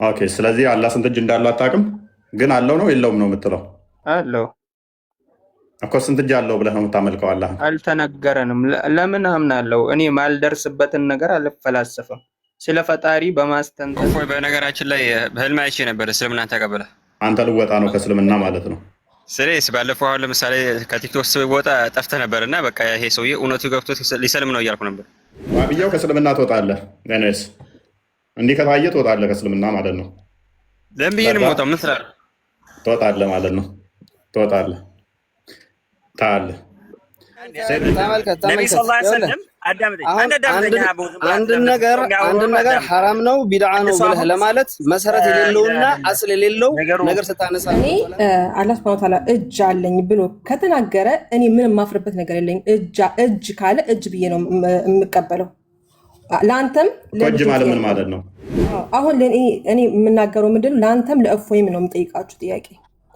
ኦኬ። ስለዚህ አላህ ስንት እጅ እንዳለው አታውቅም፣ ግን አለው ነው የለውም ነው የምትለው አለው እኮ። ስንት እጅ አለው ብለህ ነው የምታመልከው አላህን? አልተነገረንም። ለምን አምናለሁ? እኔ ማልደርስበትን ነገር አልፈላሰፍም። ስለ ፈጣሪ በማስተንተን እፎይ፣ በነገራችን ላይ በህልም አይቼ ነበር እስልምና ተቀበለ። አንተ ልወጣ ነው ከእስልምና ማለት ነው። ስለዚህ ባለፈው አሁን ለምሳሌ ከቲክቶክ ስወጣ ጠፍተህ ነበር እና በቃ ይሄ ሰውዬ እውነቱ ገብቶት ሊሰልም ነው እያልኩ ነበር። ዋብያው ከእስልምና ትወጣለህ። ኔስ እንዲህ ከታየ ትወጣለህ ከእስልምና ማለት ነው። ለምን ብዬ ነው የምወጣው? ምን ስላለ ትወጣለህ ማለት ነው። ትወጣለህ ታያለህ። ነቢ ሰለላሁ ዐለይሂ ወሰለም አንድን ነገር ሐራም ነው ቢድዓ ነው ብለህ ለማለት መሰረት የሌለውና አስል የሌለው ነገር ስታነሳ እኔ አላህ ሱብሓነሁ ወተዓላ እጅ አለኝ ብሎ ከተናገረ እኔ ምንም ማፍርበት ነገር የለኝም። እጅ ካለ እጅ ብዬ ነው የምቀበለው። ለአንተም እጅ ማለት ምን ማለት ነው? አሁን እኔ የምናገረው ምንድን ነው? ለአንተም ለእፎይም ነው የምጠይቃችሁ ጥያቄ።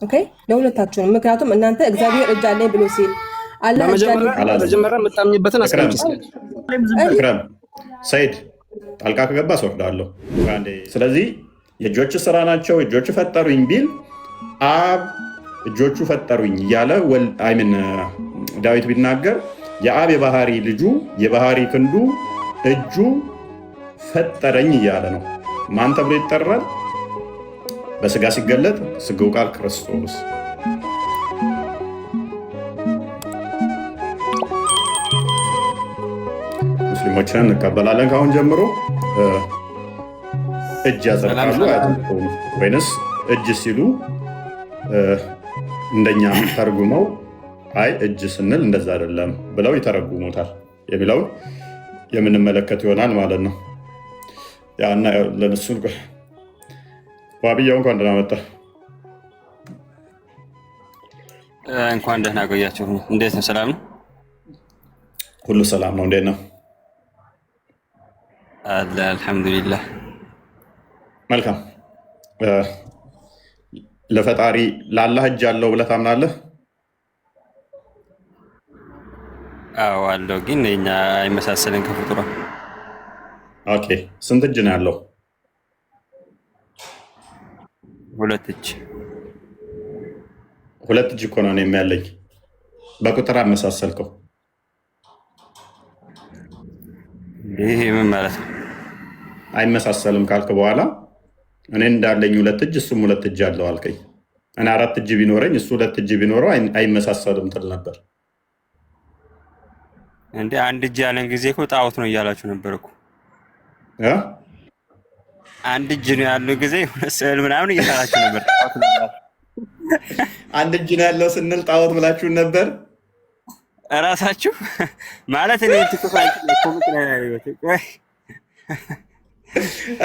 ኦኬ፣ ለሁለታችሁም። ምክንያቱም እናንተ እግዚአብሔር እጅ አለኝ ብሎ ሲል መጀመሪያ የምታምኝበትን አስቀምጪ። እክረም ሰይድ ጣልቃ ከገባ አስወርዳለሁ። ስለዚህ የእጆች ስራ ናቸው እጆች ፈጠሩኝ ቢል አብ እጆቹ ፈጠሩኝ እያለ አይምን ዳዊት ቢናገር የአብ የባህሪ ልጁ የባህሪ ክንዱ እጁ ፈጠረኝ እያለ ነው። ማን ተብሎ ይጠራል? በስጋ ሲገለጥ ስጋው ቃል ክርስቶስ። ሙስሊሞችን እንቀበላለን ካሁን ጀምሮ። እጅ ያጸድቃሉ አያጸድቁም? ወይንስ እጅ ሲሉ እንደኛ ተርጉመው አይ እጅ ስንል እንደዛ አይደለም ብለው ይተረጉሙታል የሚለውን የምንመለከት ይሆናል ማለት ነው። ያና ለነሱ ዋብያው እንኳን ደህና መጣ። እንኳን ደህና ቆያችሁ። እንዴት ነው? ሰላም ነው? ሁሉ ሰላም ነው። እንዴት ነው? አለ አልሐምዱሊላህ። መልካም። ለፈጣሪ ለአላህ እጅ አለው ብለህ ታምናለህ? አዎ አለው፣ ግን እኛ አይመሳሰልን ከፍጡራን። ኦኬ፣ ስንት እጅ ነው ያለው? ሁለት እጅ። ሁለት እጅ እኮ ነው እኔም ያለኝ። በቁጥር አመሳሰልከው። ይሄ ምን ማለት ነው? አይመሳሰልም ካልክ በኋላ እኔ እንዳለኝ ሁለት እጅ እሱም ሁለት እጅ አለው አልከኝ። እኔ አራት እጅ ቢኖረኝ እሱ ሁለት እጅ ቢኖረው አይመሳሰልም ትል ነበር። እንዴ አንድ እጅ ያለን ጊዜ እኮ ጣዖት ነው እያላችሁ ነበር እኮ። አንድ እጅ ነው ያለው ጊዜ ስዕል ምናምን እያላችሁ ነበር። አንድ እጅ ነው ያለው ስንል ጣዖት ብላችሁን ነበር እራሳችሁ ማለት እኔ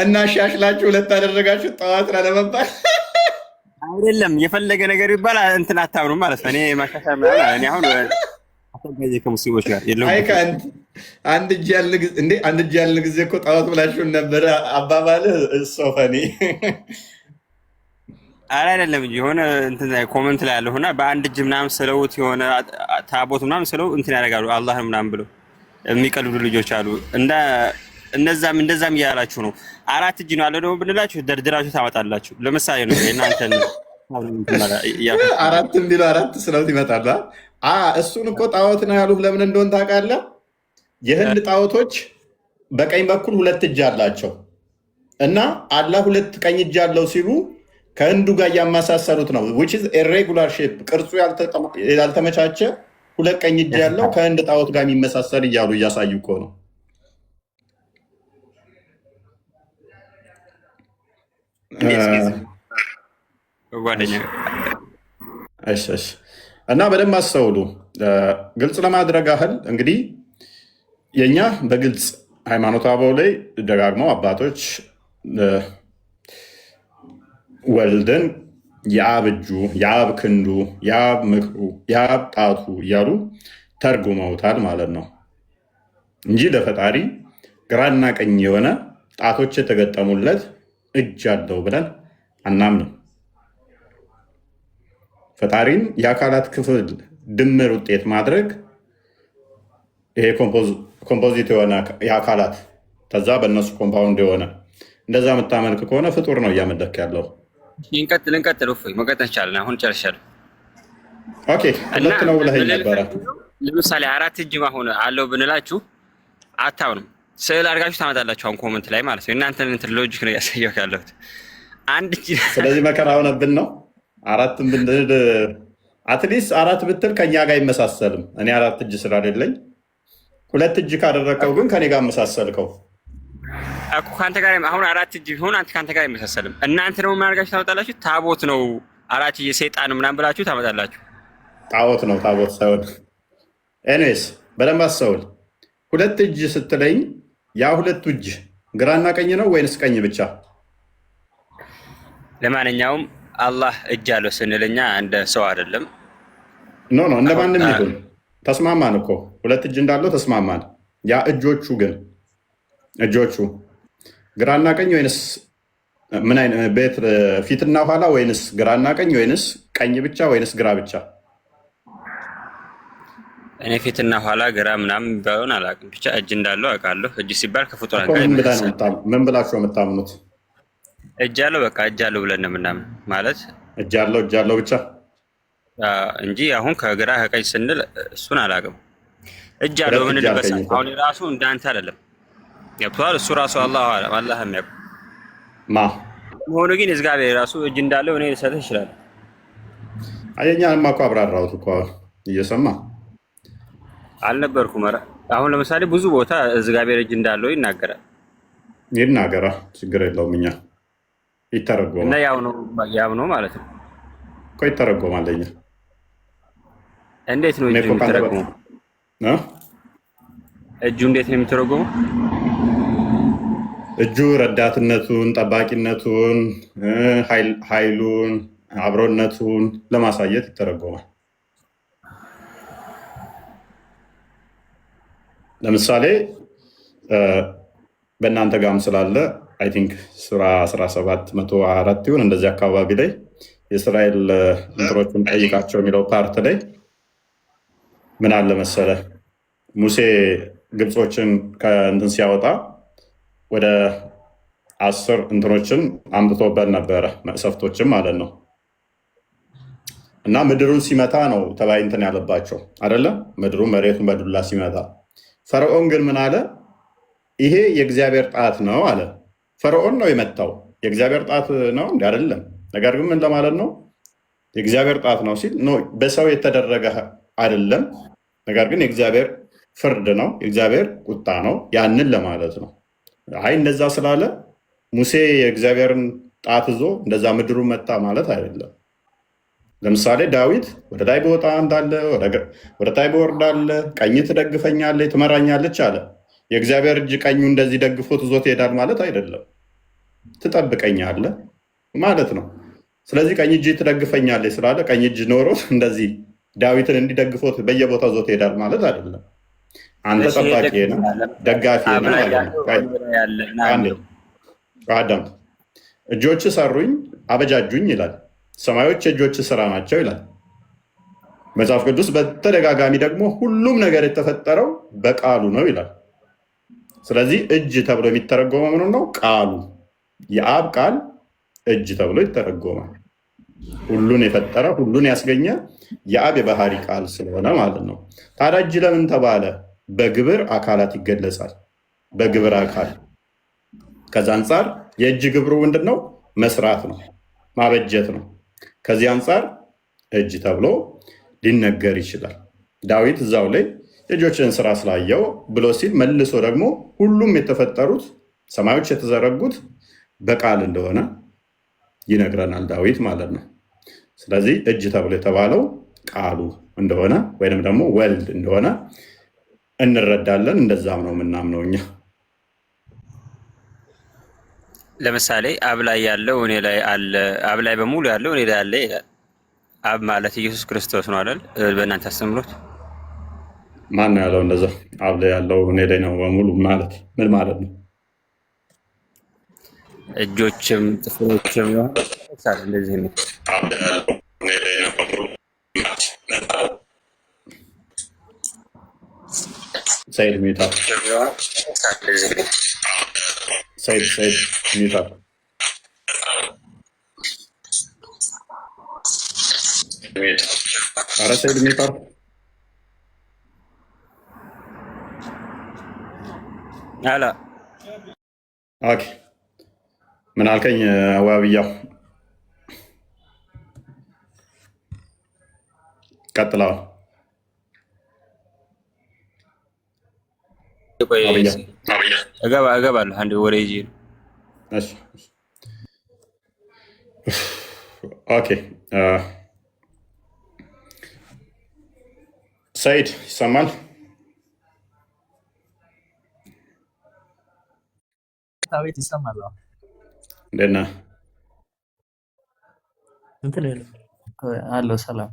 እና ሻሽላችሁ ሁለት አደረጋችሁ ጣዖት ላለመባል አይደለም። የፈለገ ነገር ይባል እንትን አታምኑም ማለት ነው። እኔ ማሻሻያ ማለት እኔ አሁን አተጋየ ከሙስሊሞች ጋር የለውም። አይ አንድ እጅ ያልን ጊዜ እኮ ጣዖት ብላችሁን ነበር። አባባልህ ሶፈኒ አይደለም እንጂ የሆነ እንትን ኮመንት ላይ ያለውና በአንድ እጅ ምናምን ስለውት የሆነ ታቦት ምናምን ስለው እንትን ያደርጋሉ አላህን ምናምን ብለው የሚቀልዱ ልጆች አሉ። እንደዛም እያላችሁ ነው። አራት እጅ ነው ያለው ደግሞ ብንላችሁ ደርድራችሁ ታመጣላችሁ። ለምሳሌ ነው እናንተ አራትም ቢሉ አራት ስለውት ይመጣል። እሱን እኮ ጣዖት ነው ያሉት ለምን እንደሆነ ታውቃለህ? የህንድ ጣዖቶች በቀኝ በኩል ሁለት እጅ አላቸው እና አላህ ሁለት ቀኝ እጅ አለው ሲሉ ከህንዱ ጋር እያመሳሰሉት ነው። which is irregular shape ቅርጹ ያልተመቻቸ ሁለት ቀኝ እጅ ያለው ከህንድ ጣዖት ጋር የሚመሳሰል እያሉ እያሳዩ እኮ ነው። እና በደንብ አስተውሉ። ግልጽ ለማድረግ ያህል እንግዲህ የኛ በግልጽ ሃይማኖተ አበው ላይ ደጋግመው አባቶች ወልድን የአብ እጁ፣ የአብ ክንዱ፣ የአብ ምክሩ፣ የአብ ጣቱ እያሉ ተርጉመውታል ማለት ነው እንጂ ለፈጣሪ ግራና ቀኝ የሆነ ጣቶች የተገጠሙለት እጅ አለው ብለን አናምንም። ፈጣሪን የአካላት ክፍል ድምር ውጤት ማድረግ ይሄ ኮምፖዚት የሆነ የአካላት ከዛ በእነሱ ኮምፓውንድ የሆነ እንደዛ የምታመልክ ከሆነ ፍጡር ነው እያመለክ ያለው። እንቀጥል። እፎይ መቀጠል ይቻላል። አሁን ጨርሻለሁ። ኦኬ ሁለት ነው ብለኸኝ ነበረ። ለምሳሌ 4 እጅ አሁን አለው ብንላችሁ አታውንም። ስዕል አድርጋችሁ ታመጣላችሁ አሁን ኮመንት ላይ ማለት ነው። እናንተን እንትን ሎጂክ ነው ያሳየው ያለሁት አንድ እጅ። ስለዚህ መከራ ሆነብን ነው 4 ብንል አትሊስት 4 ብትል ከኛ ጋር አይመሳሰልም። እኔ 4 እጅ ስላደለኝ 2 እጅ ካደረከው ግን ከኔ ጋር መሳሰልከው እኮ ካንተ ጋር አሁን 4 እጅ ቢሆን አንተ ካንተ ጋር አይመሳሰልም። እናንተ ደግሞ ምን አድርጋችሁ ታመጣላችሁ? ታቦት ነው 4 እጅ ሰይጣን ምናምን ብላችሁ ታመጣላችሁ። ጣዖት ነው ታቦት ሳይሆን። ኤኒዌይስ በደንብ አስተውል። 2 እጅ ስትለኝ ያ 2 እጅ ግራና ቀኝ ነው ወይንስ ቀኝ ብቻ? ለማንኛውም አላህ እጅ አለው ስንልኛ እንደ ሰው አይደለም። ኖ እንደማንም ይሁን ተስማማን እኮ 2 እጅ እንዳለው ተስማማን። ያ እጆቹ ግን እጆቹ ግራና ቀኝ ወይንስ ምን አይነት ቤት ፊትና ኋላ ወይንስ ግራና ቀኝ ወይንስ ቀኝ ብቻ ወይንስ ግራ ብቻ? እኔ ፊትና ኋላ ግራ ምናምን ባይሆን አላውቅም፣ ብቻ እጅ እንዳለው አውቃለሁ። እጅ ሲባል ከፍጡራን ጋር ምን ብላችሁ ነው የምታምኑት? እጅ አለው በቃ እጅ አለው ብለን ነው የምናምን። ማለት እጅ አለው ብቻ እንጂ አሁን ከግራ ከቀኝ ስንል እሱን አላውቅም። እጅ አለው ምን ልበሳ አሁን ራሱ እንዳንተ አይደለም ገብቷል። እሱ ራሱ አላህ የሚያውቅ መሆኑ ግን እግዚአብሔር ራሱ እጅ እንዳለው እኔ ልሰጥህ ይችላል። አየኛንማ እኮ አብራራሁት እኮ እየሰማ አልነበርኩም። ኧረ አሁን ለምሳሌ ብዙ ቦታ እግዚአብሔር እጅ እንዳለው ይናገራ ችግር የለውም። እኛ ይተረጎማል እና ያው ነው ማለት ነው እኮ ይተረጎማል። እኛ እንዴት ነው እጁ የሚተረጎመው? እጁ እንዴት ነው የሚተረጎመው? እጁ ረዳትነቱን፣ ጠባቂነቱን፣ ኃይሉን፣ አብሮነቱን ለማሳየት ይተረጎማል። ለምሳሌ በእናንተ ጋርም ስላለ አይ ቲንክ ሱራ 17 ይሁን እንደዚህ አካባቢ ላይ የእስራኤል እንትሮችን ጠይቃቸው የሚለው ፓርት ላይ ምን አለ መሰለ፣ ሙሴ ግብጾችን ከእንትን ሲያወጣ ወደ 10 እንትኖችን አምጥቶበት ነበረ፣ መቅሰፍቶችም ማለት ነው። እና ምድሩን ሲመታ ነው ተባይ እንትን ያለባቸው አይደለም። መሬቱን በዱላ ሲመታ ፈርዖን ግን ምን አለ? ይሄ የእግዚአብሔር ጣት ነው አለ። ፈርዖን ነው የመታው። የእግዚአብሔር ጣት ነው እንዲ አይደለም። ነገር ግን ምን ለማለት ነው? የእግዚአብሔር ጣት ነው ሲል በሰው የተደረገ አይደለም። ነገር ግን የእግዚአብሔር ፍርድ ነው፣ የእግዚአብሔር ቁጣ ነው። ያንን ለማለት ነው። አይ እንደዛ ስላለ ሙሴ የእግዚአብሔርን ጣት ይዞ እንደዛ ምድሩ መታ ማለት አይደለም። ለምሳሌ ዳዊት ወደ ላይ በወጣ እንዳለ ወደ ታይ በወርዳለ ቀኝ ትደግፈኛለች ትመራኛለች አለ። የእግዚአብሔር እጅ ቀኙ እንደዚህ ደግፎት ይዞት ይሄዳል ማለት አይደለም። ትጠብቀኛለህ ማለት ነው። ስለዚህ ቀኝ እጅ ትደግፈኛለች ስላለ ቀኝ እጅ ኖሮት እንደዚህ ዳዊትን እንዲደግፎት በየቦታው ይዞት ይሄዳል ማለት አይደለም። አንተ ጠባቂ ነህ፣ ደጋፊ ነህ ማለት ነው። አዳም እጆች ሰሩኝ አበጃጁኝ ይላል። ሰማዮች የእጆች ስራ ናቸው ይላል መጽሐፍ ቅዱስ። በተደጋጋሚ ደግሞ ሁሉም ነገር የተፈጠረው በቃሉ ነው ይላል። ስለዚህ እጅ ተብሎ የሚተረጎመው ምን ነው? ቃሉ። የአብ ቃል እጅ ተብሎ ይተረጎማል። ሁሉን የፈጠረ ሁሉን ያስገኘ የአብ የባህሪ ቃል ስለሆነ ማለት ነው። ታዲያ እጅ ለምን ተባለ? በግብር አካላት ይገለጻል። በግብር አካል ከዛ አንጻር የእጅ ግብሩ ምንድን ነው? መስራት ነው፣ ማበጀት ነው። ከዚህ አንጻር እጅ ተብሎ ሊነገር ይችላል። ዳዊት እዛው ላይ የእጆችን ስራ ስላየው ብሎ ሲል መልሶ ደግሞ ሁሉም የተፈጠሩት ሰማዮች የተዘረጉት በቃል እንደሆነ ይነግረናል ዳዊት ማለት ነው። ስለዚህ እጅ ተብሎ የተባለው ቃሉ እንደሆነ ወይንም ደግሞ ወልድ እንደሆነ እንረዳለን። እንደዛም ነው የምናምነው እኛ። ለምሳሌ አብ ላይ ያለው እኔ ላይ አለ፣ አብ ላይ በሙሉ ያለው እኔ ላይ አለ ይላል። አብ ማለት ኢየሱስ ክርስቶስ ነው አይደል? በእናንተ አስተምሮት ማን ነው ያለው እንደዛ? አብ ላይ ያለው እኔ ላይ ነው በሙሉ ማለት ምን ማለት ነው? እጆችም ጥፍሮችም ይሆን ሳለ እንደዚህ ነው። አብ ላይ ያለው እኔ ላይ ነው በሙሉ ሰይድ ሚታ ሰይድ ሚታል አረ ሰይድ ሚታል አላ ኦኬ ምን አልከኝ? ዋብያው ቀጥላው እገባለሁ አንዴ ወሬ ይዤ እሺ ኦኬ ሰይድ ይሰማል? ቤት ይሰማል። እንዴት ነህ? እንትን አለው ሰላም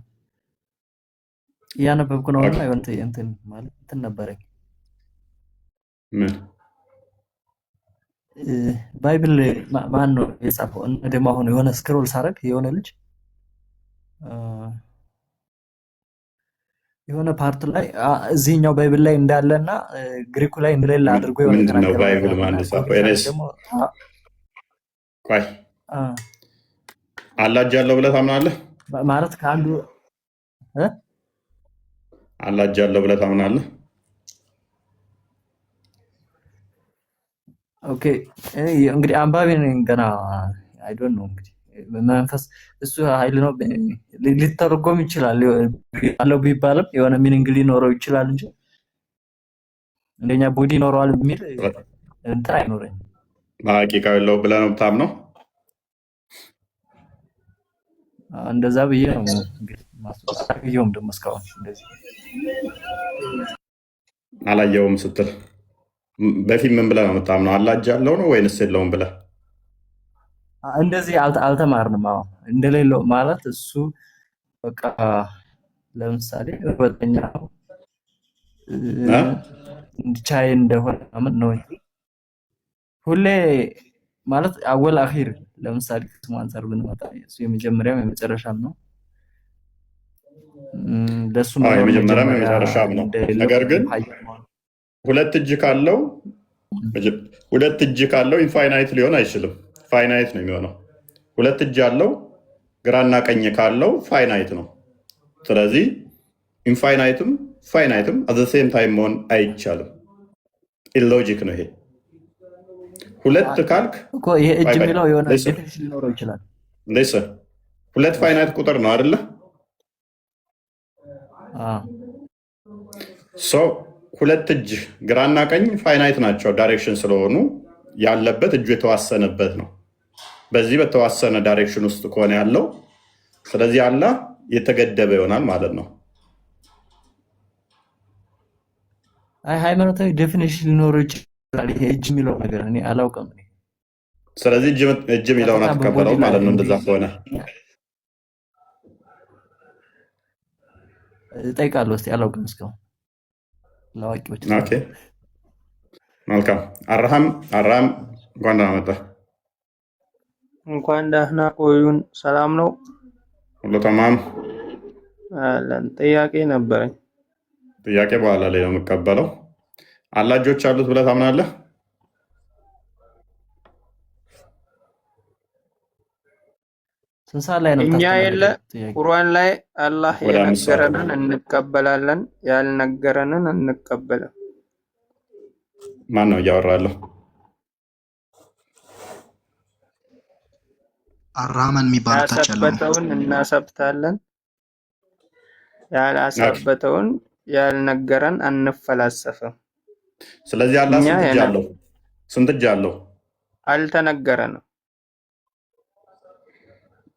እያነበብኩ ነው እና እንትን ማለት እንትን ነበረኝ ምን ባይብል ማን ነው የጻፈው? ደግሞ አሁን የሆነ ስክሮል ሳረግ የሆነ ልጅ የሆነ ፓርት ላይ እዚህኛው ባይብል ላይ እንዳለና ግሪኩ ላይ እንደሌለ አድርጎ የሆነ ምንድነው ባይብል ማን ጻፈው? እኔስ ቆይ አላጃለሁ ብለህ ታምናለህ? ማለት ከአንዱ አላጃለሁ ብለህ ታምናለህ? ኦኬ እንግዲህ አንባቢ ነኝ ገና አይ ዶንት ኖ እንግዲህ መንፈስ እሱ ኃይል ነው ሊተረጎም ይችላል አለው ቢባልም የሆነ ሚኒንግ ሊኖረው ይችላል እንጂ እንደኛ ቦዲ ኖረዋል የሚል እንትን አይኖረኝም። ሐቂቃ የለው ብለህ ነው የምታምነው? እንደዛ ብዬ ነው እንግዲህ ማስበው ደግሞ እስካሁን እንደዚህ አላየውም ስትል በፊት ምን ብለህ ነው የምታምነው? አላጃለሁ ነው ወይንስ የለውም ብለህ? እንደዚህ አልተማርንም። አዎ እንደሌለው ማለት እሱ በቃ ለምሳሌ ወጠኛ ነው ቻይ እንደሆነ ምን ነው ሁሌ ማለት አወል አኺር ለምሳሌ ከስሙ አንፃር ብንመጣ እሱ የመጀመሪያው የመጨረሻም ነው። ለሱ ነው የመጀመሪያም የመጨረሻም ነው። ነገር ግን ሁለት እጅ ካለው ኢንፋይናይት ሊሆን አይችልም። ፋይናይት ነው የሚሆነው። ሁለት እጅ ያለው ግራና ቀኝ ካለው ፋይናይት ነው። ስለዚህ ኢንፋይናይትም ፋይናይትም አት ዘ ሴም ታይም መሆን አይቻልም። ኢሎጂክ ነው ይሄ። ሁለት ካልክ እኮ ይሄ እጅ የሚለው የሆነ ዴፊኒሽን ሊኖረው ይችላል። ለይሰ ሁለት ፋይናይት ቁጥር ነው አይደለ? ሁለት እጅ ግራና ቀኝ ፋይናይት ናቸው ዳይሬክሽን ስለሆኑ ያለበት እጁ የተዋሰነበት ነው። በዚህ በተዋሰነ ዳይሬክሽን ውስጥ ከሆነ ያለው ስለዚህ አላህ የተገደበ ይሆናል ማለት ነው። አይ ሃይማኖታዊ ዴፊኒሽን ሊኖረው ይችላል ይሄ እጅ የሚለው ነገር እኔ አላውቅም። ስለዚህ እጅ የሚለውን አትቀበለው ማለት ነው። እንደዛ ከሆነ እጠይቃለሁ። እስኪ አላውቅም እስካሁን ለአዋቂዎች። ኦኬ መልካም። አራሃም እንኳን ደህና መጣህ። እንኳን ደህና ቆዩን። ሰላም ነው? ሁሉ ተማም አለን። ጥያቄ ነበረኝ። ጥያቄ በኋላ ላይ ነው የምቀበለው። አላህ እጆች አሉት ብለህ ታምናለህ? ስንት ሰዓት ላይ ነው እኛ የለ ቁርአን ላይ አላህ የነገረንን እንቀበላለን፣ ያልነገረንን እንቀበላለን። ማን ነው እያወራለሁ? አራመን የሚባለው ታች ያለው ያሰበተውን እናሰብታለን፣ ያላሰበተውን ያልነገረን አንፈላሰፍም። ስለዚህ አላህ ስንት እጅ አለው? አልተነገረንም።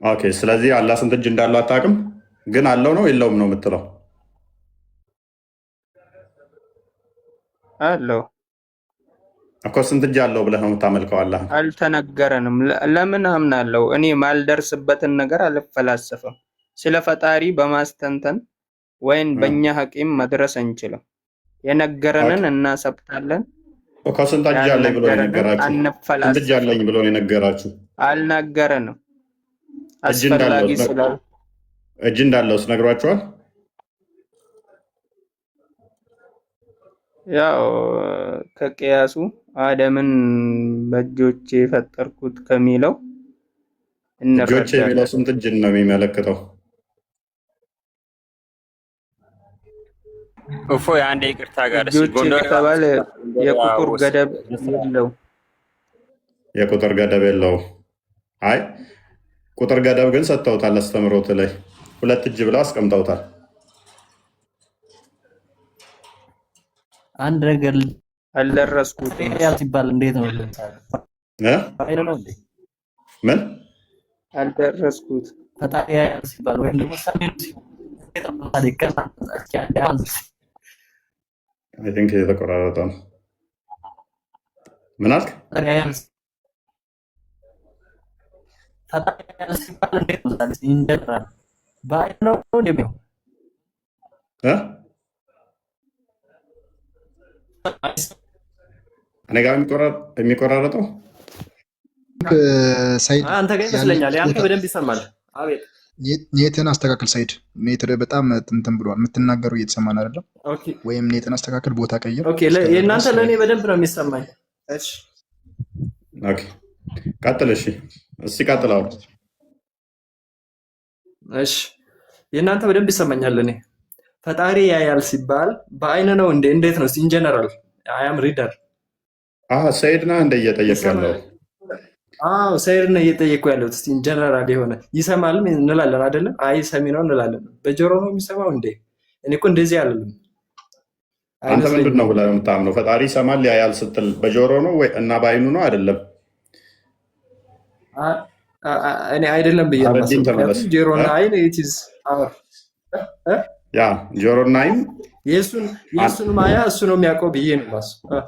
ኦኬ ስለዚህ አላህ ስንት እጅ እንዳለው አታውቅም፣ ግን አለው ነው የለውም ነው የምትለው? አለው እኮ ስንት እጅ አለው ብለህ ነው የምታመልከው? አላህ አልተነገረንም። ለምን አምናለሁ? እኔ ማልደርስበትን ነገር አልፈላሰፍም። ስለ ፈጣሪ በማስተንተን ወይም በእኛ ሐቂም መድረስ አንችልም። የነገረንን እናሰብታለን። እኮ ስንት እጅ አለኝ ብሎ የነገራችሁ? ስንት እጅ አለኝ ብሎ የነገራችሁ? አልነገረንም። አስፈላጊ ስላል እጅ እንዳለውስ ነግሯችኋል? ያው ከቅያሱ አደምን በእጆቼ የፈጠርኩት ከሚለው እጆቼ የሚለው እንረዳለን። ስንት እጅን ነው የሚመለከተው? እፎይ አንድ ይቅርታ ጋር እጆቼ ከተባለ የቁጥር ገደብ የለው። የቁጥር ገደብ የለው። አይ ቁጥር ገደብ ግን ሰጥተውታል። አስተምሮት ላይ 2 እጅ ብለው አስቀምጠውታል። አንድ ነገር አልደረስኩትም ሲባል እንዴት ነው? ፋይል ነው እንዴ? ምን አልደረስኩት ፈጣሪ ያያል ሲባል ወይም ደግሞ ሰሜን አይ ቲንክ የተቆራረጠ ነው። ምን አልክ? ፈጣሪ ያያል ሲባል እንዴት ነው? ኢንጀነራል ባይ ነው እንደሚው እኔ ጋር የሚቆራረጠው ሳይድ አንተ ጋር ይመስለኛል። ያንተ በደንብ ይሰማል። አቤት ኔትን አስተካክል ሳይድ። ኔት በጣም እንትን ብሏል። የምትናገረው እየተሰማን አይደለም። ኦኬ ወይም ኔትን አስተካክል፣ ቦታ ቀይር። ኦኬ የእናንተ ለእኔ በደንብ ነው የሚሰማኝ። እሺ ኦኬ ቀጥል። እሺ እስቲ ቀጥል አውራ። እሺ የእናንተ በደንብ ይሰማኛል። እኔ ፈጣሪ ያያል ሲባል በአይን ነው እንዴ? እንዴት ነው? ኢን ጀነራል አይ አም ሪደር። ሰይድ ነህ እንደ እየጠየቅ ያለው? አዎ ሰይድ ነው እየጠየቅኩ ያለሁት። እስቲ ኢን ጀነራል የሆነ ይሰማልም እንላለን አይደለም? አይ ሰሚ ነው እንላለን። በጆሮ ነው የሚሰማው እንዴ? እኔ እኮ እንደዚህ አይደለም። አንተ ምንድን ነው ብለህ የምታምነው? ፈጣሪ ይሰማል ያያል ስትል በጆሮ ነው ወይ እና በአይኑ ነው? አይደለም እኔ አይደለም ብዬ ጆሮና አይን ኢትዝ አወር ያ ጆሮና አይን የእሱን ማያ እሱ ነው የሚያውቀው ብዬ ነው የማስበው።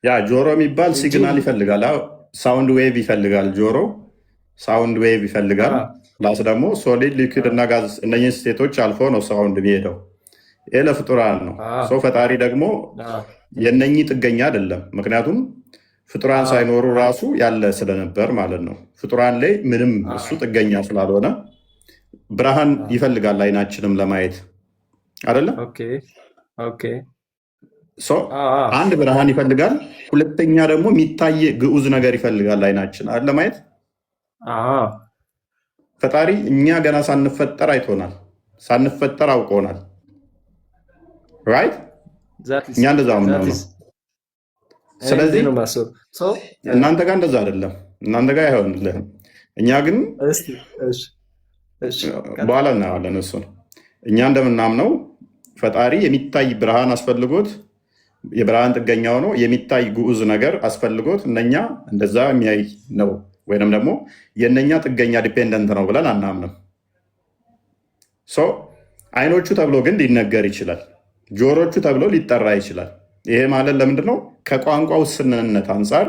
ያ ጆሮ የሚባል ሲግናል ይፈልጋል፣ ሳውንድ ዌቭ ይፈልጋል። ጆሮ ሳውንድ ዌቭ ይፈልጋል። ፕላስ ደግሞ ሶሊድ፣ ሊኩዊድ እና ጋዝ እነኝህን ስቴቶች አልፎ ነው ሳውንድ የሚሄደው። ይህ ለፍጡራን ነው። ሰው ፈጣሪ ደግሞ የነኚህ ጥገኛ አይደለም። ምክንያቱም ፍጡራን ሳይኖሩ ራሱ ያለ ስለነበር ማለት ነው። ፍጡራን ላይ ምንም እሱ ጥገኛ ስላልሆነ ብርሃን ይፈልጋል አይናችንም ለማየት አይደለም። አንድ ብርሃን ይፈልጋል፣ ሁለተኛ ደግሞ የሚታይ ግዑዝ ነገር ይፈልጋል አይናችን ለማየት። ፈጣሪ እኛ ገና ሳንፈጠር አይቶናል፣ ሳንፈጠር አውቆናል። ራይት እኛ እንደዛ ምናምን ነው። ስለዚህ እናንተ ጋር እንደዛ አይደለም፣ እናንተ ጋር አይሆንልህም። እኛ ግን በኋላ እናየዋለን። እሱ ነው እኛ እንደምናምነው ፈጣሪ የሚታይ ብርሃን አስፈልጎት የብርሃን ጥገኛ ሆኖ የሚታይ ግዑዝ ነገር አስፈልጎት እነኛ እንደዛ የሚያይ ነው ወይንም ደግሞ የእነኛ ጥገኛ ዲፔንደንት ነው ብለን አናምንም። አይኖቹ ተብሎ ግን ሊነገር ይችላል፣ ጆሮቹ ተብሎ ሊጠራ ይችላል። ይሄ ማለት ለምንድን ነው? ከቋንቋ ውስንነት አንጻር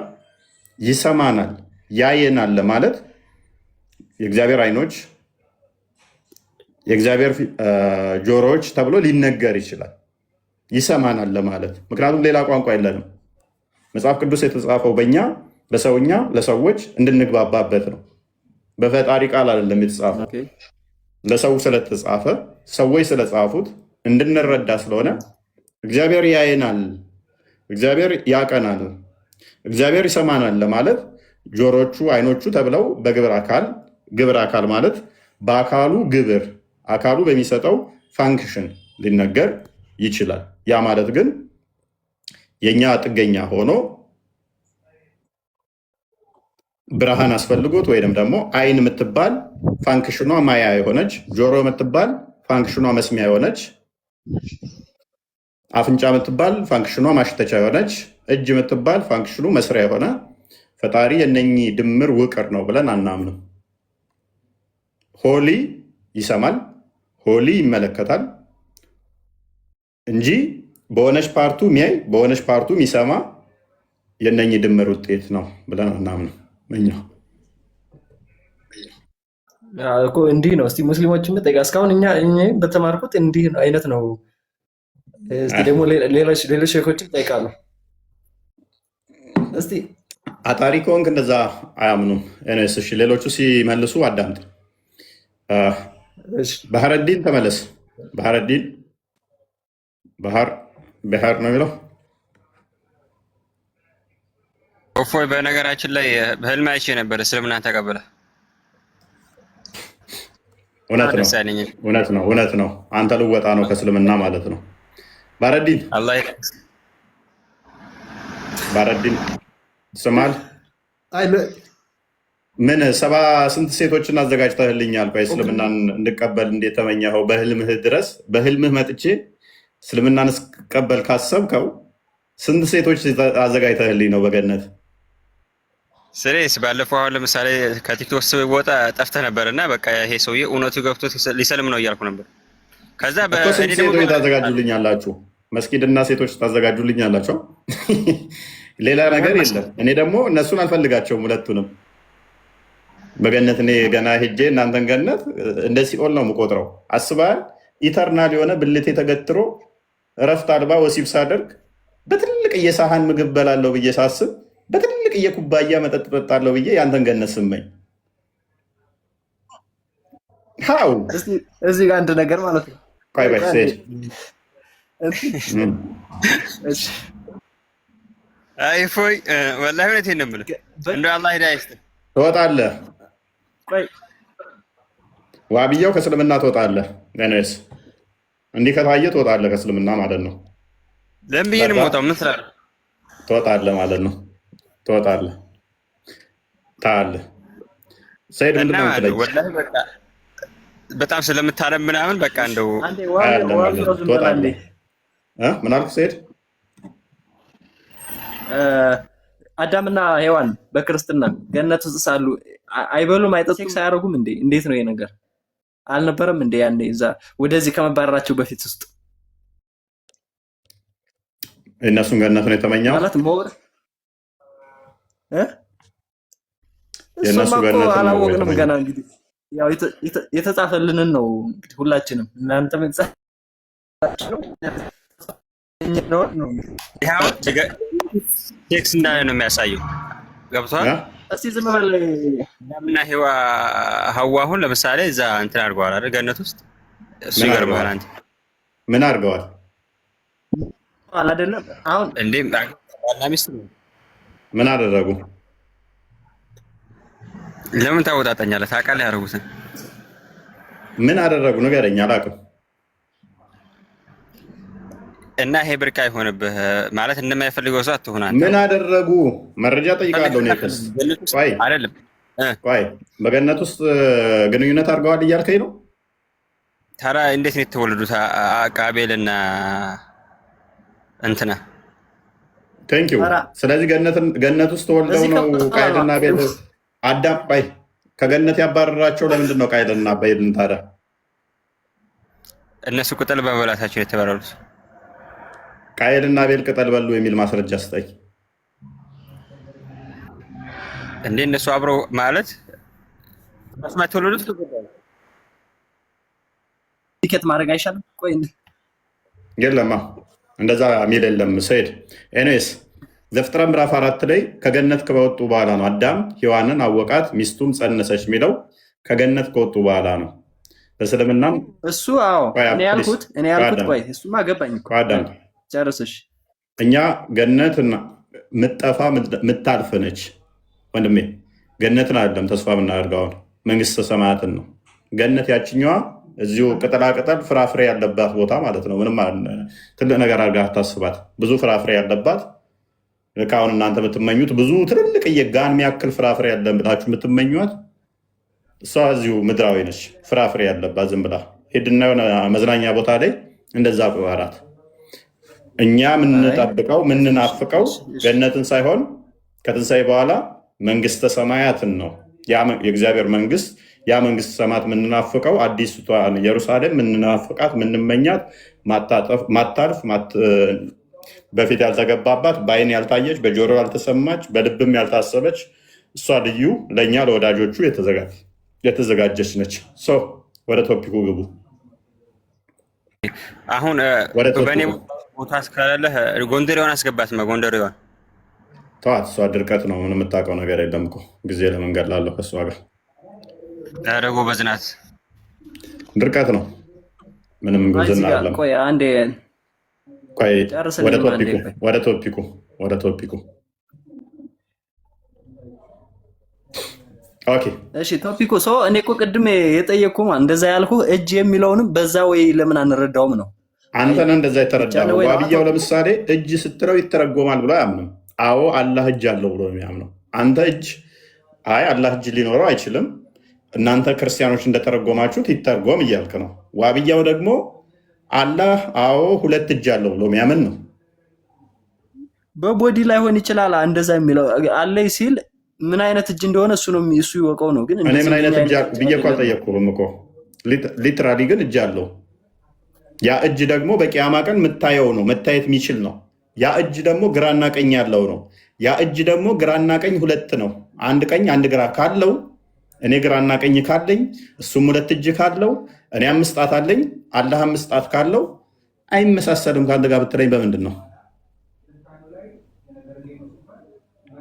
ይሰማናል፣ ያየናል ለማለት የእግዚአብሔር አይኖች፣ የእግዚአብሔር ጆሮዎች ተብሎ ሊነገር ይችላል፣ ይሰማናል ለማለት። ምክንያቱም ሌላ ቋንቋ የለንም። መጽሐፍ ቅዱስ የተጻፈው በእኛ በሰውኛ ለሰዎች እንድንግባባበት ነው። በፈጣሪ ቃል አይደለም የተጻፈው። ለሰው ስለተጻፈ ሰዎች ስለጻፉት እንድንረዳ ስለሆነ እግዚአብሔር ያየናል፣ እግዚአብሔር ያቀናል፣ እግዚአብሔር ይሰማናል ለማለት ጆሮቹ፣ አይኖቹ ተብለው በግብር አካል፣ ግብር አካል ማለት በአካሉ ግብር፣ አካሉ በሚሰጠው ፋንክሽን ሊነገር ይችላል። ያ ማለት ግን የኛ ጥገኛ ሆኖ ብርሃን አስፈልጎት ወይንም ደግሞ አይን የምትባል ፋንክሽኗ ማያ የሆነች፣ ጆሮ የምትባል ፋንክሽኗ መስሚያ የሆነች፣ አፍንጫ የምትባል ፋንክሽኗ ማሽተቻ የሆነች፣ እጅ የምትባል ፋንክሽኑ መስሪያ የሆነ ፈጣሪ የነኚህ ድምር ውቅር ነው ብለን አናምንም። ሆሊ ይሰማል፣ ሆሊ ይመለከታል እንጂ በሆነች ፓርቱ የሚያይ በሆነች ፓርቱ የሚሰማ የነኚህ ድምር ውጤት ነው ብለን አናምንም። እንዲህ ነው። እስቲ ሙስሊሞችን ጠይቃ። እስካሁን እኛ በተማርኩት እንዲህ አይነት ነው። እስቲ ደግሞ ሌሎች ሼኮችን ጠይቃሉ። እስቲ አጣሪ ከሆንክ እንደዛ አያምኑም። እሺ ሌሎቹ ሲመልሱ አዳምጥ። ባህረዲን ተመለስ። ባህረዲን ባህር ነው የሚለው እፎይ በነገራችን ላይ በህልም አይቼ ነበር እስልምና ተቀበለ። እውነት ነው። አንተ ልወጣ ነው ከእስልምና ማለት ነው። ባረዲን ስማል ምን ሰባ ስንት ሴቶችን አዘጋጅተህልኛል? ቆይ እስልምናን እንድቀበል እንዴት ተመኘኸው? በህልምህ ድረስ በህልምህ መጥቼ እስልምናን እስቀበል ካሰብከው ስንት ሴቶች አዘጋጅተህልኝ ነው በገነት? ስሬስ ባለፈው አሁን ለምሳሌ ከቲክቶክ ስወጣ ጠፍተህ ነበር እና በቃ ይሄ ሰውዬ እውነቱ ገብቶት ሊሰልም ነው እያልኩ ነበር። ከዛ ስንት ሴቶች ታዘጋጁልኛላችሁ? መስጊድና ሴቶች ታዘጋጁልኛላችሁ? ሌላ ነገር የለም። እኔ ደግሞ እነሱን አልፈልጋቸውም ሁለቱንም። በገነት እኔ ገና ሄጄ እናንተን ገነት እንደ ሲኦል ነው የምቆጥረው። አስበሃል? ኢተርናል የሆነ ብልቴ ተገትሮ እረፍት አልባ ወሲብ ሳደርግ በትልቅ የሳህን ምግብ በላለሁ ብዬ ሳስብ በትልቅ የኩባያ መጠጥ ጠጣለሁ ብዬ ያንተን ገነት ስመኝ ው እዚህ ጋር አንድ ነገር ማለት ነው። ቆይ ሴድ አይፎይ ወላሂ እውነቴን ነው የምልህ። እንደው አላህ ሂዳያ ይስጥህ። ትወጣለህ፣ ዋብያው ከእስልምና ትወጣለህ። ኔስ እንዲህ ከታየ ትወጣለህ ከእስልምና ማለት ነው። ለምን ብዬ ነው የምወጣው? ምን ስላለ ትወጣለህ ማለት ነው። ትወጣለህ ታያለህ። ሰይድ ምንድን ነው የምትለኝ? ወላሂ በቃ በጣም ስለምታረም ምናምን በቃ እንደው ትወጣለህ። ምን አልክ ሰይድ? አዳምና ሔዋን በክርስትና ገነት ውስጥ ሳሉ አይበሉም አይጠጡም ሳያደርጉም እንዴ? እንዴት ነው ይሄ ነገር? አልነበረም እንዴ ያኔ እዛ ወደዚህ ከመባረራቸው በፊት ውስጥ እነሱን ገነት ነው የተመኘው ማለት ሞር የእነሱ ገነት ነው አላወቅንም ገና። እንግዲህ ያው የተጻፈልንን ነው እንግዲህ ሁላችንም እናንተ ቴክስ እንዳለ ነው የሚያሳየው። ገብቶሃል? እስቲ ዝም በል። አዳምና ሐዋ አሁን ለምሳሌ እዛ እንትን አድርገዋል አይደል? ገነት ውስጥ እሱ ይገርምሃል። አንተ ምን አድርገዋል አይደለም? አሁን እንዴ ባልና ሚስት ምን አደረጉ? ለምን ታወጣጣኛለህ? ታውቃለህ ያደረጉትን ምን አደረጉ? ንገረኝ፣ አላውቅም። እና ይሄ ብርቅ አይሆንብህ ማለት እንደማይፈልገው ሰው አትሆናለህ። ምን አደረጉ? መረጃ ጠይቃለሁ። ኔክስ አይደለም ቆይ በገነት ውስጥ ግንኙነት አድርገዋል እያልከኝ ነው? ታዲያ እንዴት ነው የተወለዱት? ቃቤልና እንትና ቴንኪው። ስለዚህ ገነት ውስጥ ተወልደው ነው ቃየልና አቤል አዳም ቆይ ከገነት ያባረራቸው ለምንድን ነው ቃየልና አቤልን? ታዲያ እነሱ ቅጠል በመብላታቸው የተባረሩት። ቃየልና አቤል ቅጠል በሉ የሚል ማስረጃ ስጠኝ። እንዴ እነሱ አብረው ማለት መስማት ተወለዱት። ቲኬት ማድረግ አይሻልም? ቆይ የለማ እንደዛ ሚል የለም ሰይድ። ኤኒዌይስ ዘፍጥረት ምዕራፍ 4 ላይ ከገነት ከወጡ በኋላ ነው አዳም ሔዋንን አወቃት ሚስቱም ጸነሰች የሚለው ከገነት ከወጡ በኋላ ነው። በእስልምናም እሱ እኔ ያልኩት ቆይ እሱማ ገባኝ እኮ ጨርስሽ። እኛ ገነት ምጠፋ ምታልፍ ነች ወንድሜ። ገነትን አይደለም ተስፋ የምናደርገው መንግስተ ሰማያትን ነው። ገነት ያችኛዋ እዚሁ ቅጠላቅጠል ፍራፍሬ ያለባት ቦታ ማለት ነው። ምንም ትልቅ ነገር አድርገህ አታስባት። ብዙ ፍራፍሬ ያለባት አሁን እናንተ የምትመኙት ብዙ ትልልቅ የጋን የሚያክል ፍራፍሬ ያለብላችሁ የምትመኟት እሷ እዚሁ ምድራዊ ነች። ፍራፍሬ ያለባት ዝም ብላ ሄድና የሆነ መዝናኛ ቦታ ላይ እንደዛ ቁባራት። እኛ የምንጠብቀው የምንናፍቀው ገነትን ሳይሆን ከትንሣኤ በኋላ መንግስተ ሰማያትን ነው። የእግዚአብሔር መንግስት ያ መንግስት ሰማያት የምንናፍቀው አዲስቷን ኢየሩሳሌም የምንናፍቃት የምንመኛት ማታልፍ በፊት ያልተገባባት በአይን ያልታየች በጆሮ ያልተሰማች በልብም ያልታሰበች እሷ ልዩ ለእኛ ለወዳጆቹ የተዘጋጀች ነች። ወደ ቶፒኩ ግቡ። አሁን በእኔ ቦታ እስካላለህ ጎንደሬዋን አስገባትማ። ጎንደሬዋን ተዋት። እሷ ድርቀት ነው። ምን የምታውቀው ነገር የለም እኮ ጊዜ ለመንገድ ላለሁ ከእሷ ጋር ኧረ ጎበዝ ናት። ድርቀት ነው። ምንም ጉዝና አለም። ወደ ቶፒኩ ኦኬ እሺ ቶፒኩ ሰው እኔ እኮ ቅድም የጠየቅኩህ እንደዛ ያልኩህ እጅ የሚለውንም በዛ ወይ ለምን አንረዳውም ነው። አንተ ነህ እንደዛ የተረዳኸው። ዋብያው ለምሳሌ እጅ ስትለው ይተረጎማል ብሎ አያምንም። አዎ አላህ እጅ አለው ብሎ የሚያምነው። አንተ እጅ አይ አላህ እጅ ሊኖረው አይችልም፣ እናንተ ክርስቲያኖች እንደተረጎማችሁት ይተርጎም እያልክ ነው። ዋብያው ደግሞ አላህ አዎ ሁለት እጅ አለው ብሎ የሚያምን ነው። በቦዲ ላይሆን ይችላል እንደዛ የሚለው አለይ ሲል ምን አይነት እጅ እንደሆነ እሱ ነው እሱ ይወቀው ነው። ግን እኔ ምን አይነት እጅ ብዬ እኮ አልጠየቅኩህም እኮ። ሊትራሊ ግን እጅ አለው። ያ እጅ ደግሞ በቂያማ ቀን የምታየው ነው፣ መታየት የሚችል ነው። ያ እጅ ደግሞ ግራና ቀኝ ያለው ነው። ያ እጅ ደግሞ ግራና ቀኝ ሁለት ነው። አንድ ቀኝ አንድ ግራ ካለው እኔ ግራና ቀኝ ካለኝ እሱም ሁለት እጅ ካለው እኔ 5 ጣት አለኝ አላህ 5 ጣት ካለው አይመሳሰልም ከአንተ ጋር ብትለኝ በምንድን ነው?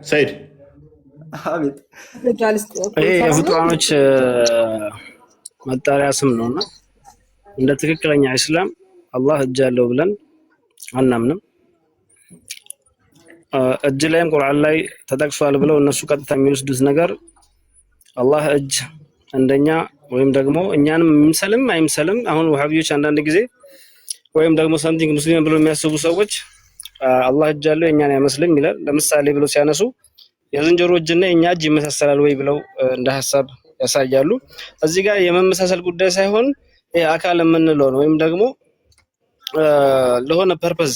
ሰይድ አቤት ይሄ የፍጡራኖች መጣሪያ ስም ነውና እንደ ትክክለኛ እስላም አላህ እጅ አለው ብለን አናምንም። እጅ ላይም ቁርአን ላይ ተጠቅሷል ብለው እነሱ ቀጥታ የሚወስዱት ነገር አላህ እጅ እንደኛ ወይም ደግሞ እኛንም ይምሰልም አይምሰልም። አሁን ወሃቢዎች አንዳንድ ጊዜ ወይም ደግሞ ሳምቲንግ ሙስሊም ብለው የሚያስቡ ሰዎች አላህ እጅ አለው የኛን አይመስልም ይላል። ለምሳሌ ብለው ሲያነሱ የዝንጀሮ እጅና የኛ እጅ ይመሳሰላል ወይ ብለው እንደ ሐሳብ ያሳያሉ። እዚህ ጋር የመመሳሰል ጉዳይ ሳይሆን አካል የምንለው ነው ወይም ደግሞ ለሆነ ፐርፐዝ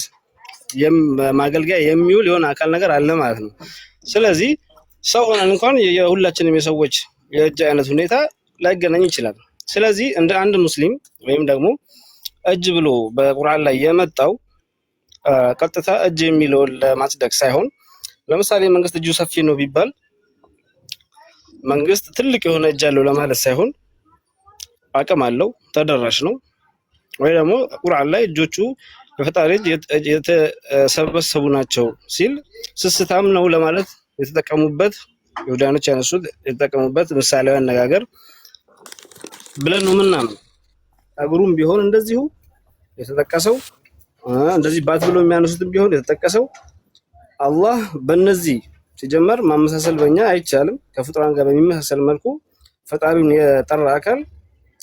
ማገልገያ የሚውል የሆነ አካል ነገር አለ ማለት ነው። ስለዚህ ሰው ሆነን እንኳን የሁላችንም የሰዎች የእጅ አይነት ሁኔታ ላይገናኝ ይችላል። ስለዚህ እንደ አንድ ሙስሊም ወይም ደግሞ እጅ ብሎ በቁርአን ላይ የመጣው ቀጥታ እጅ የሚለውን ለማጽደቅ ሳይሆን ለምሳሌ መንግስት እጁ ሰፊ ነው ቢባል መንግስት ትልቅ የሆነ እጅ አለው ለማለት ሳይሆን አቅም አለው፣ ተደራሽ ነው። ወይ ደግሞ ቁርአን ላይ እጆቹ በፈጣሪ የተሰበሰቡ ናቸው ሲል ስስታም ነው ለማለት የተጠቀሙበት ይሁዳኖች ያነሱት የተጠቀሙበት ምሳሌያዊ አነጋገር ብለን ነው ምናምን። እግሩም ቢሆን እንደዚሁ የተጠቀሰው እንደዚህ ባት ብሎ የሚያነሱትም ቢሆን የተጠቀሰው አላህ በእነዚህ ሲጀመር ማመሳሰል በእኛ አይቻልም። ከፍጡራን ጋር በሚመሳሰል መልኩ ፈጣሪውን የጠራ አካል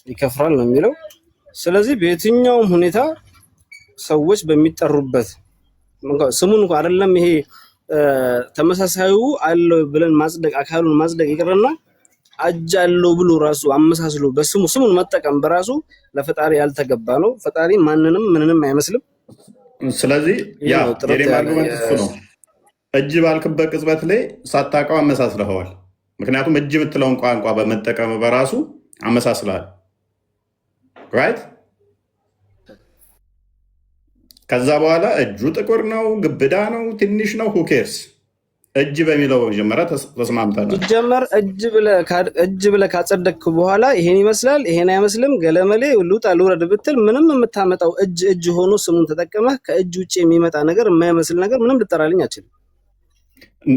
ይከፍራል ነው የሚለው። ስለዚህ በየትኛውም ሁኔታ ሰዎች በሚጠሩበት ስሙን እንኳን አይደለም ይሄ ተመሳሳዩ አለው ብለን ማጽደቅ አካሉን ማጽደቅ ይቅርና እጅ አለው ብሎ ራሱ አመሳስሎ ስሙን መጠቀም በራሱ ለፈጣሪ ያልተገባ ነው። ፈጣሪ ማንንም ምንንም አይመስልም። ስለዚህ ያ የኔም አርጉመንት እሱ ነው። እጅ ባልክበት ቅጽበት ላይ ሳታውቀው አመሳስለኸዋል። ምክንያቱም እጅ የምትለውን ቋንቋ በመጠቀም በራሱ አመሳስለሃል። ራይት። ከዛ በኋላ እጁ ጥቁር ነው፣ ግብዳ ነው፣ ትንሽ ነው፣ ሁኬርስ እጅ በሚለው መጀመሪያ ተስማምተናል። ሲጀመር እጅ ብለህ ካጸደቅክ በኋላ ይሄን ይመስላል ይሄን አይመስልም ገለመሌ ልውጣ ልውረድ ብትል ምንም የምታመጣው እጅ ሆኖ ስሙን ተጠቀመህ ከእጅ ውጭ የሚመጣ ነገር የማይመስል ነገር ምንም ልጠራልኝ አችልም።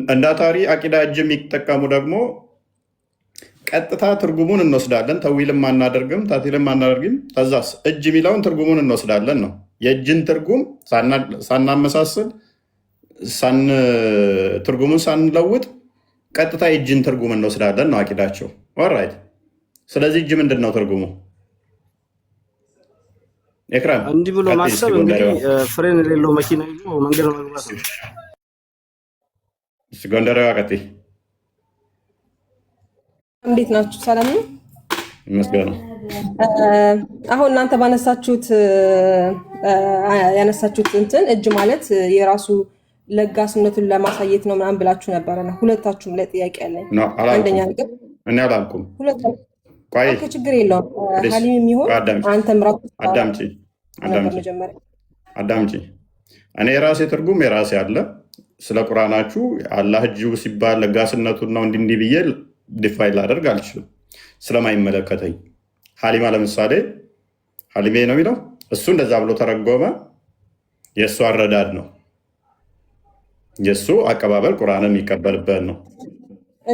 እንደ አታሪ አቂዳ እጅ የሚጠቀሙ ደግሞ ቀጥታ ትርጉሙን እንወስዳለን። ተዊልም አናደርግም፣ ታቲልም አናደርግም። ከዛስ እጅ የሚለውን ትርጉሙን እንወስዳለን ነው። የእጅን ትርጉም ሳናመሳስል ትርጉሙን ሳንለውጥ ቀጥታ የእጅን ትርጉም እንወስዳለን ነው አቂዳቸው። ኦራይት። ስለዚህ እጅ ምንድን ነው ትርጉሙ? ኤክራም እንዲህ ብሎ ማሰብ እንግዲህ ፍሬን የሌለው መኪና ይዞ መንገድ መግባት ነው። ጎንደሬዋ ቀጥይ። እንዴት ናችሁ? ሰላም ነው ይመስገን። አሁን እናንተ ያነሳችሁት እንትን እጅ ማለት የራሱ ለጋስነቱን ለማሳየት ነው ምናምን ብላችሁ ነበረና ሁለታችሁም ላይ ጥያቄ አለኝ። አንደኛ ነገር እኔ አላልኩም። ችግር የለውም። ሀሊም የሚሆን አንተም ራሱ አዳምጪ። እኔ የራሴ ትርጉም የራሴ አለ። ስለ ቁርአናችሁ አላህ እጁ ሲባል ለጋስነቱን ነው እንዲህ ብዬ ዲፋይን ላደርግ አልችልም ስለማይመለከተኝ። ሀሊማ ለምሳሌ ሀሊሜ ነው የሚለው እሱ እንደዛ ብሎ ተረጎመ። የእሱ አረዳድ ነው፣ የእሱ አቀባበል ቁርአንን የሚቀበልበት ነው።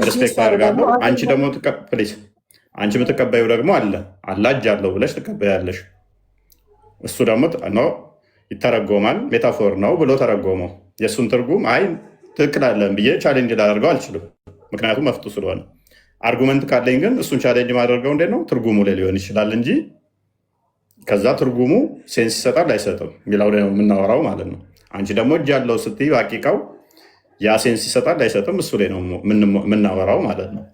ሪስፔክት አድርጋለሁ። አንቺ ደግሞ አንቺ የምትቀበዩ ደግሞ አለ አላህ እጅ አለው ብለሽ ትቀበያለሽ። እሱ ደግሞ ነው ይተረጎማል፣ ሜታፎር ነው ብሎ ተረጎመው። የእሱን ትርጉም አይ ትክክል አለን ብዬ ቻሌንጅ ላደርገው አልችልም፣ ምክንያቱም መፍቱ ስለሆነ። አርጉመንት ካለኝ ግን እሱን ቻሌንጅ ማደርገው እንዴት ነው ትርጉሙ ላይ ሊሆን ይችላል እንጂ ከዛ ትርጉሙ ሴንስ ይሰጣል አይሰጥም የሚለው ላይ ነው የምናወራው ማለት ነው። አንቺ ደግሞ እጅ ያለው ስትይ በሐቂቃው ያ ሴንስ ይሰጣል አይሰጥም እሱ ላይ ነው የምናወራው ማለት ነው።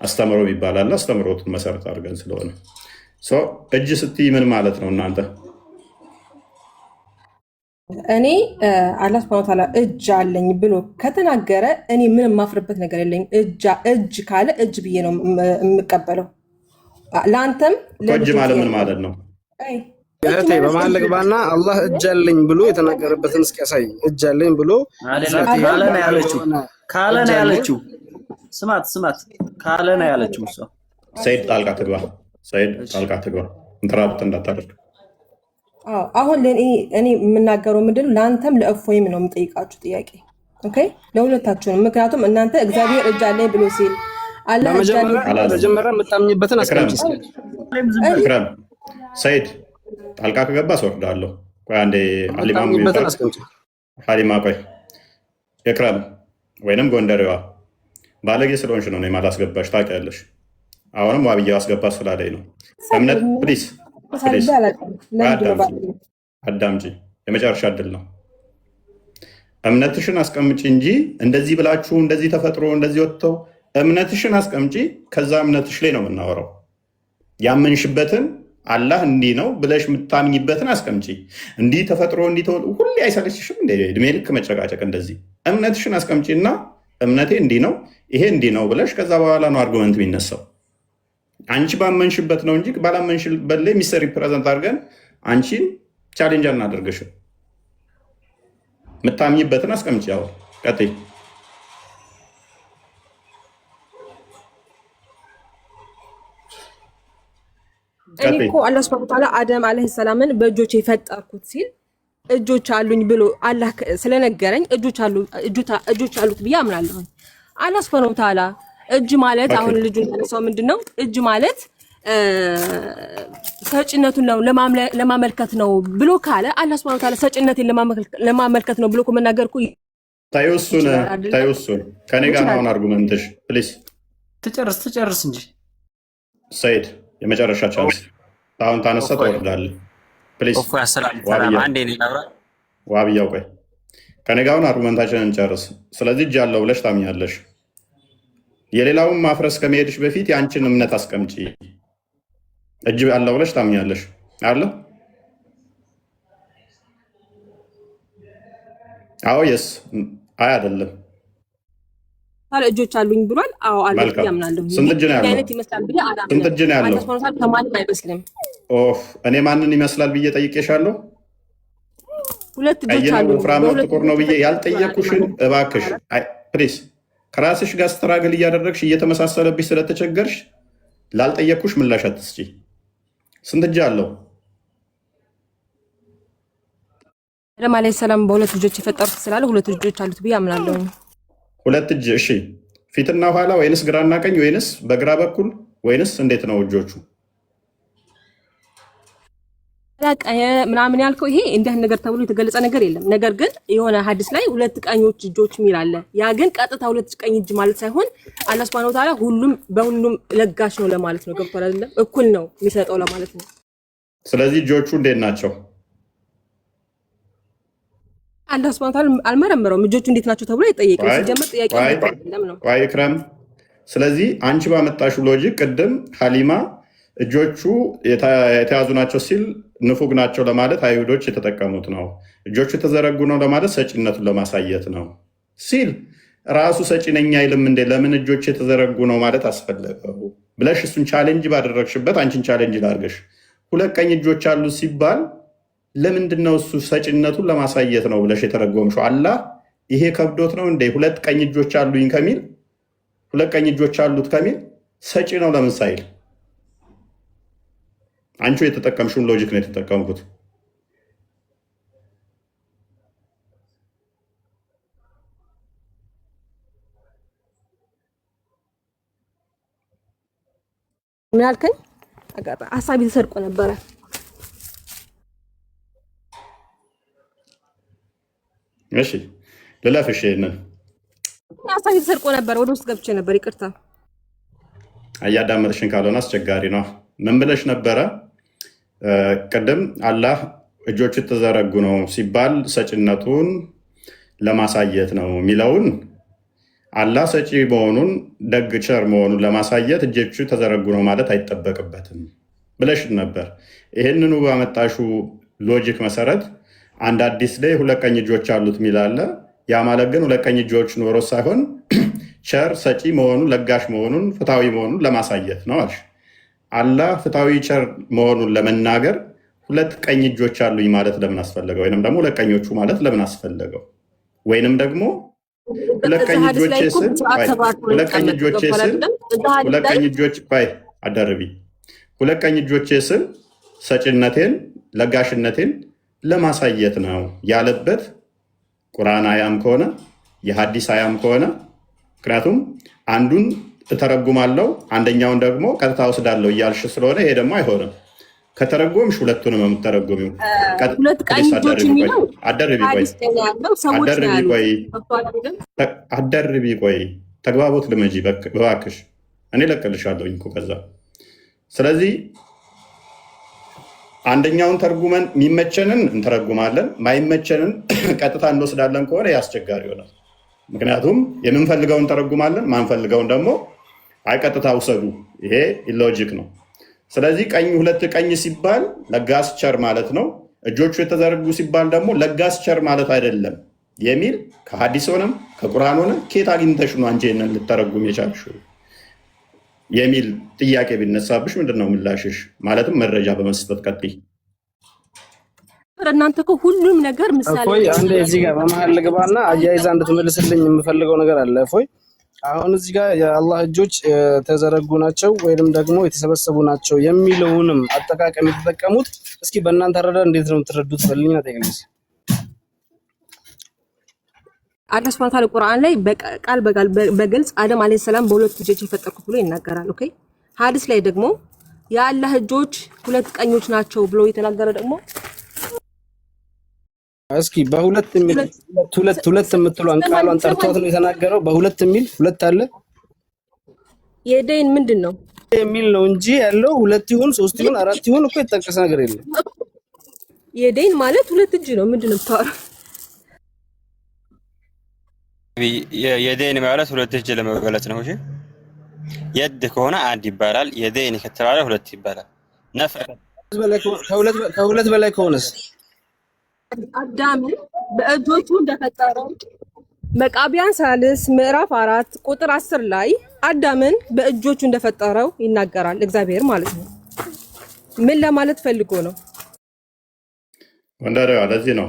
አስተምሮ ይባላል። አስተምሮቱን መሰረት አድርገን ስለሆነ እጅ ስትይ ምን ማለት ነው እናንተ? እኔ አላህ ሱብሃነሁ ወተዓላ እጅ አለኝ ብሎ ከተናገረ እኔ ምንም ማፍርበት ነገር የለኝም። እጅ ካለ እጅ ብዬ ነው የምቀበለው። ለአንተም እጅ ማለት ምን ማለት ነው? እህቴ በመሀል ልግባና አላህ እጅ አለኝ ብሎ የተናገረበትን እስኪ ያሳይ። እጅ አለኝ ብሎ ካለ ነው ያለችው። ስማት ካለ ነው ያለችው እሷ። ሰይድ ጣልቃ ትግባ። ኢንተራፕት እንዳታደርግ። አሁን እኔ የምናገረው ምንድን ነው ለአንተም ለእፎይም ነው የምጠይቃችሁ ጥያቄ። ኦኬ ለሁለታችሁም። ምክንያቱም እናንተ እግዚአብሔር እጅ አለኝ ብሎ ሲል አላህ እጅ አለኝ መጀመሪያ የምታምኝበትን አስቀምጪ። ኢክራም ሰይድ ጣልቃ ከገባ አስወርዳለሁ። ቆይ አንዴ ሀሊማ ቆይ ኢክራም ወይንም ጎንደሬዋ ባለጌ ስለሆንሽ ነው የማላስገባሽ ታውቂያለሽ። አሁንም ዋብያው አስገባ ስላለኝ ነው። እምነት ፕሊስ አዳምጪ፣ የመጨረሻ እድል ነው። እምነትሽን አስቀምጪ እንጂ እንደዚህ ብላችሁ እንደዚህ ተፈጥሮ እንደዚህ ወጥተው እምነትሽን አስቀምጪ። ከዛ እምነትሽ ላይ ነው የምናወራው። ያመንሽበትን አላህ እንዲህ ነው ብለሽ የምታምኝበትን አስቀምጪ። እንዲህ ተፈጥሮ እንዲህ ሁሌ አይሰለችሽም? እድሜ ልክ መጨቃጨቅ እንደዚህ እምነትሽን አስቀምጪ እና እምነቴ እንዲህ ነው ይሄ እንዲህ ነው ብለሽ ከዛ በኋላ ነው አርጉመንት የሚነሳው። አንቺ ባመንሽበት ነው እንጂ ባላመንሽበት ላይ ሚስተር ሪፕሬዘንት አድርገን አንቺን ቻሌንጅ አናደርግሽም። የምታምኝበትን አስቀምጪ። ያው ቀጥይ። እኔ እኮ አላህ ሱብሃነሁ ወተዓላ አደም አለይሂ ሰላምን በእጆቼ የፈጠርኩት ሲል እጆች አሉኝ ብሎ አላህ ስለነገረኝ እጆች አሉት ብዬ አምናለሁ። አላህ ሱብሃነሁ ወተዓላ እጅ ማለት አሁን ልጁን ተነሳው ምንድነው እጅ ማለት ሰጭነቱን ለማመልከት ነው ብሎ ካለ አላህ ሱብሃነሁ ወተዓላ ሰጭነትን ለማመልከት ነው ብሎ ከመናገርኩ ታዩሱን ከኔ ጋር ነው አርጉመንትሽ። ፕሊዝ ትጨርስ እንጂ ሰይድ የመጨረሻ ቻንስ አሁን ታነሳ ትወርዳለህ። ፕሊዝ ዋብያው ቆይ ከኔ ጋር አሁን አርጉመንታችንን እንጨርስ። ስለዚህ እጅ አለው ብለሽ ታምኛለሽ። የሌላውን ማፍረስ ከመሄድሽ በፊት የአንቺን እምነት አስቀምጪ። እጅ አለው ብለሽ ታምኛለሽ አለ? አዎ የስ አይ አይደለም ታዲያ እጆች አሉኝ ብሏል። አዎ አለ ያምናለሁ። ስንት እጅ ነው ያለው? ስንት እጅ ነው ያለው? ከማንም አይመስልም። እኔ ማንን ይመስላል ብዬ ጠይቄሻለሁ? ሁለት እጆች አሉ። ወፍራም ነው ጥቁር ነው ብዬ ያልጠየኩሽን እባክሽ ፕሊዝ ከራስሽ ጋር ስትራግል እያደረግሽ እየተመሳሰለብሽ ስለተቸገርሽ ላልጠየኩሽ ምላሽ አትስጪ። ስንት እጅ አለው? አደም አለይሂ ሰላም በሁለት ልጆች የፈጠሩት ስላለ ሁለት ልጆች አሉት ብዬ አምናለሁ። ሁለት እጅ እሺ፣ ፊትና ኋላ ወይንስ ግራና ቀኝ ወይንስ በግራ በኩል ወይንስ እንዴት ነው እጆቹ? ምናምን ያልከው ይሄ እንዲህ ነገር ተብሎ የተገለጸ ነገር የለም። ነገር ግን የሆነ ሐዲስ ላይ ሁለት ቀኞች እጆች የሚል አለ። ያ ግን ቀጥታ ሁለት ቀኝ እጅ ማለት ሳይሆን አላህ ሱብሃነሁ ወተዓላ በሁሉም ለጋሽ ነው ለማለት ነው። ገብቶሃል አይደለ? እኩል ነው የሚሰጠው ለማለት ነው። ስለዚህ እጆቹ እንዴት ናቸው? አላህ ሱብሃነሁ ወተዓላ አልመረመረውም። እጆቹ እንዴት ናቸው ተብሎ አይጠየቅም። ሲጀምር ጥያቄ አይደለም ነው። ቆይ ኢክራም፣ ስለዚህ አንቺ ባመጣሽው ሎጂክ ቅድም ሀሊማ እጆቹ የተያዙ ናቸው ሲል ንፉግ ናቸው ለማለት አይሁዶች የተጠቀሙት ነው። እጆቹ የተዘረጉ ነው ለማለት ሰጪነቱን ለማሳየት ነው ሲል ራሱ ሰጪ ነኝ አይልም እንዴ? ለምን እጆቹ የተዘረጉ ነው ማለት አስፈለገው ብለሽ እሱን ቻሌንጅ ባደረግሽበት አንቺን ቻሌንጅ ላድርገሽ። ሁለት ቀኝ እጆች አሉ ሲባል ለምንድን ነው እሱ ሰጪነቱን ለማሳየት ነው ብለሽ የተረጎምሽው? አላህ ይሄ ከብዶት ነው እንዴ? ሁለት ቀኝ እጆች አሉኝ ከሚል ሁለት ቀኝ እጆች አሉት ከሚል ሰጪ ነው ለምን ሳይል? አንቺ የተጠቀምሽውን ሎጂክ ነው የተጠቀምኩት። ምን አልከኝ? ሀሳቢ ተሰርቆ ነበረ። እሺ ልለፍሽ። ይሄንን ሀሳቢ ተሰርቆ ነበረ። ወደ ውስጥ ገብቼ ነበር። ይቅርታ። እያዳመጥሽን ካልሆነ አስቸጋሪ ነው። ምን ብለሽ ነበረ ቅድም? አላህ እጆቹ የተዘረጉ ነው ሲባል ሰጭነቱን ለማሳየት ነው የሚለውን አላህ ሰጪ መሆኑን ደግ ቸር መሆኑን ለማሳየት እጆቹ ተዘረጉ ነው ማለት አይጠበቅበትም ብለሽ ነበር። ይህንኑ ባመጣሹ ሎጂክ መሰረት አንድ አዲስ ላይ ሁለት ቀኝ እጆች አሉት የሚላለ። ያ ማለት ግን ሁለት ቀኝ እጆች ኖሮ ሳይሆን ቸር ሰጪ መሆኑን ለጋሽ መሆኑን ፍትሐዊ መሆኑን ለማሳየት ነው አልሽ። አላህ ፍትሐዊ ቸር መሆኑን ለመናገር ሁለት ቀኝ እጆች አሉኝ ማለት ለምን አስፈለገው? ወይንም ደግሞ ሁለት ቀኞቹ ማለት ለምን አስፈለገው? ወይንም ደግሞ ሁለት ቀኝ እጆች ስል ሁለት ቀኝ እጆች አደርቢ ሁለት ቀኝ እጆች ስል ሰጭነቴን ለጋሽነቴን ለማሳየት ነው ያለበት ቁርአን አያም ከሆነ የሐዲስ አያም ከሆነ ምክንያቱም አንዱን እተረጉማለሁ አንደኛውን ደግሞ ቀጥታ ወስዳለሁ እያልሽ ስለሆነ ይሄ ደግሞ አይሆንም። ከተረጎምሽ ሁለቱንም የምትተረጉሚው ሁለት ቀኝ እጆች የሚለው አደርቢ ቆይ ተግባቦት ልመጂ እባክሽ። እኔ ለቅልሻለሁኝ እኮ ከዛ። ስለዚህ አንደኛውን ተርጉመን የሚመቸንን እንተረጉማለን፣ ማይመቸንን ቀጥታ እንወስዳለን ከሆነ ያስቸጋሪ ይሆናል። ምክንያቱም የምንፈልገውን ተረጉማለን፣ ማንፈልገውን ደግሞ አይቀጥታ ውሰዱ። ይሄ ኢሎጂክ ነው። ስለዚህ ቀኝ ሁለት ቀኝ ሲባል ለጋስ ቸር ማለት ነው። እጆቹ የተዘረጉ ሲባል ደግሞ ለጋስ ቸር ማለት አይደለም የሚል ከሐዲስ ሆነም ከቁርአን ሆነ ከየት አግኝተሽ ነው አንቺ ይሄንን ልተረጉም የቻልሽው የሚል ጥያቄ ቢነሳብሽ ምንድነው ምላሽሽ? ማለትም መረጃ በመስጠት ቀጥይ። እናንተ እኮ ሁሉም ነገር ምሳሌ እፎይ፣ አንዴ እዚህ ጋር በመሀል ልግባና አያይዛ እንድትመልስልኝ የምፈልገው ነገር አለ። እፎይ፣ አሁን እዚህ ጋር የአላህ እጆች የተዘረጉ ናቸው ወይንም ደግሞ የተሰበሰቡ ናቸው የሚለውንም አጠቃቀም የተጠቀሙት እስኪ በእናንተ አረዳድ እንዴት ነው የምትረዱት? በልኝና ጠይቅልኝ። አላህ ሱብሃነሁ ወተዓላ ቁርአን ላይ ቃል በቃል በግልጽ አደም አለይሂ ሰላም በሁለት እጆች የፈጠርኩት ብሎ ይናገራል። ኦኬ፣ ሐዲስ ላይ ደግሞ የአላህ እጆች ሁለት ቀኞች ናቸው ብሎ የተናገረ ደግሞ እስኪ በሁለት የሚል ሁለት የምትሏን ቃሏን ጠርቷት ነው የተናገረው። በሁለት የሚል ሁለት አለ የደይን ምንድን ነው የሚል ነው እንጂ ያለው ሁለት ይሁን ሶስት ይሁን አራት ይሁን እኮ የተጠቀሰ ነገር የለም። የደይን ማለት ሁለት እጅ ነው። ምንድን ነው የምታወራው? የደይን ማለት ሁለት እጅ ለመገለጽ ነው። እሺ የድ ከሆነ አንድ ይባላል። የደይን ከተባለ ሁለት ይባላል። ከሁለት በላይ ከሆነስ አዳምን በእጆቹ እንደፈጠረው መቃቢያን ሳልስ ምዕራፍ 4 ቁጥር 10 ላይ አዳምን በእጆቹ እንደፈጠረው ይናገራል እግዚአብሔር ማለት ነው። ምን ለማለት ፈልጎ ነው? ወንዳሪዋ ለዚህ ነው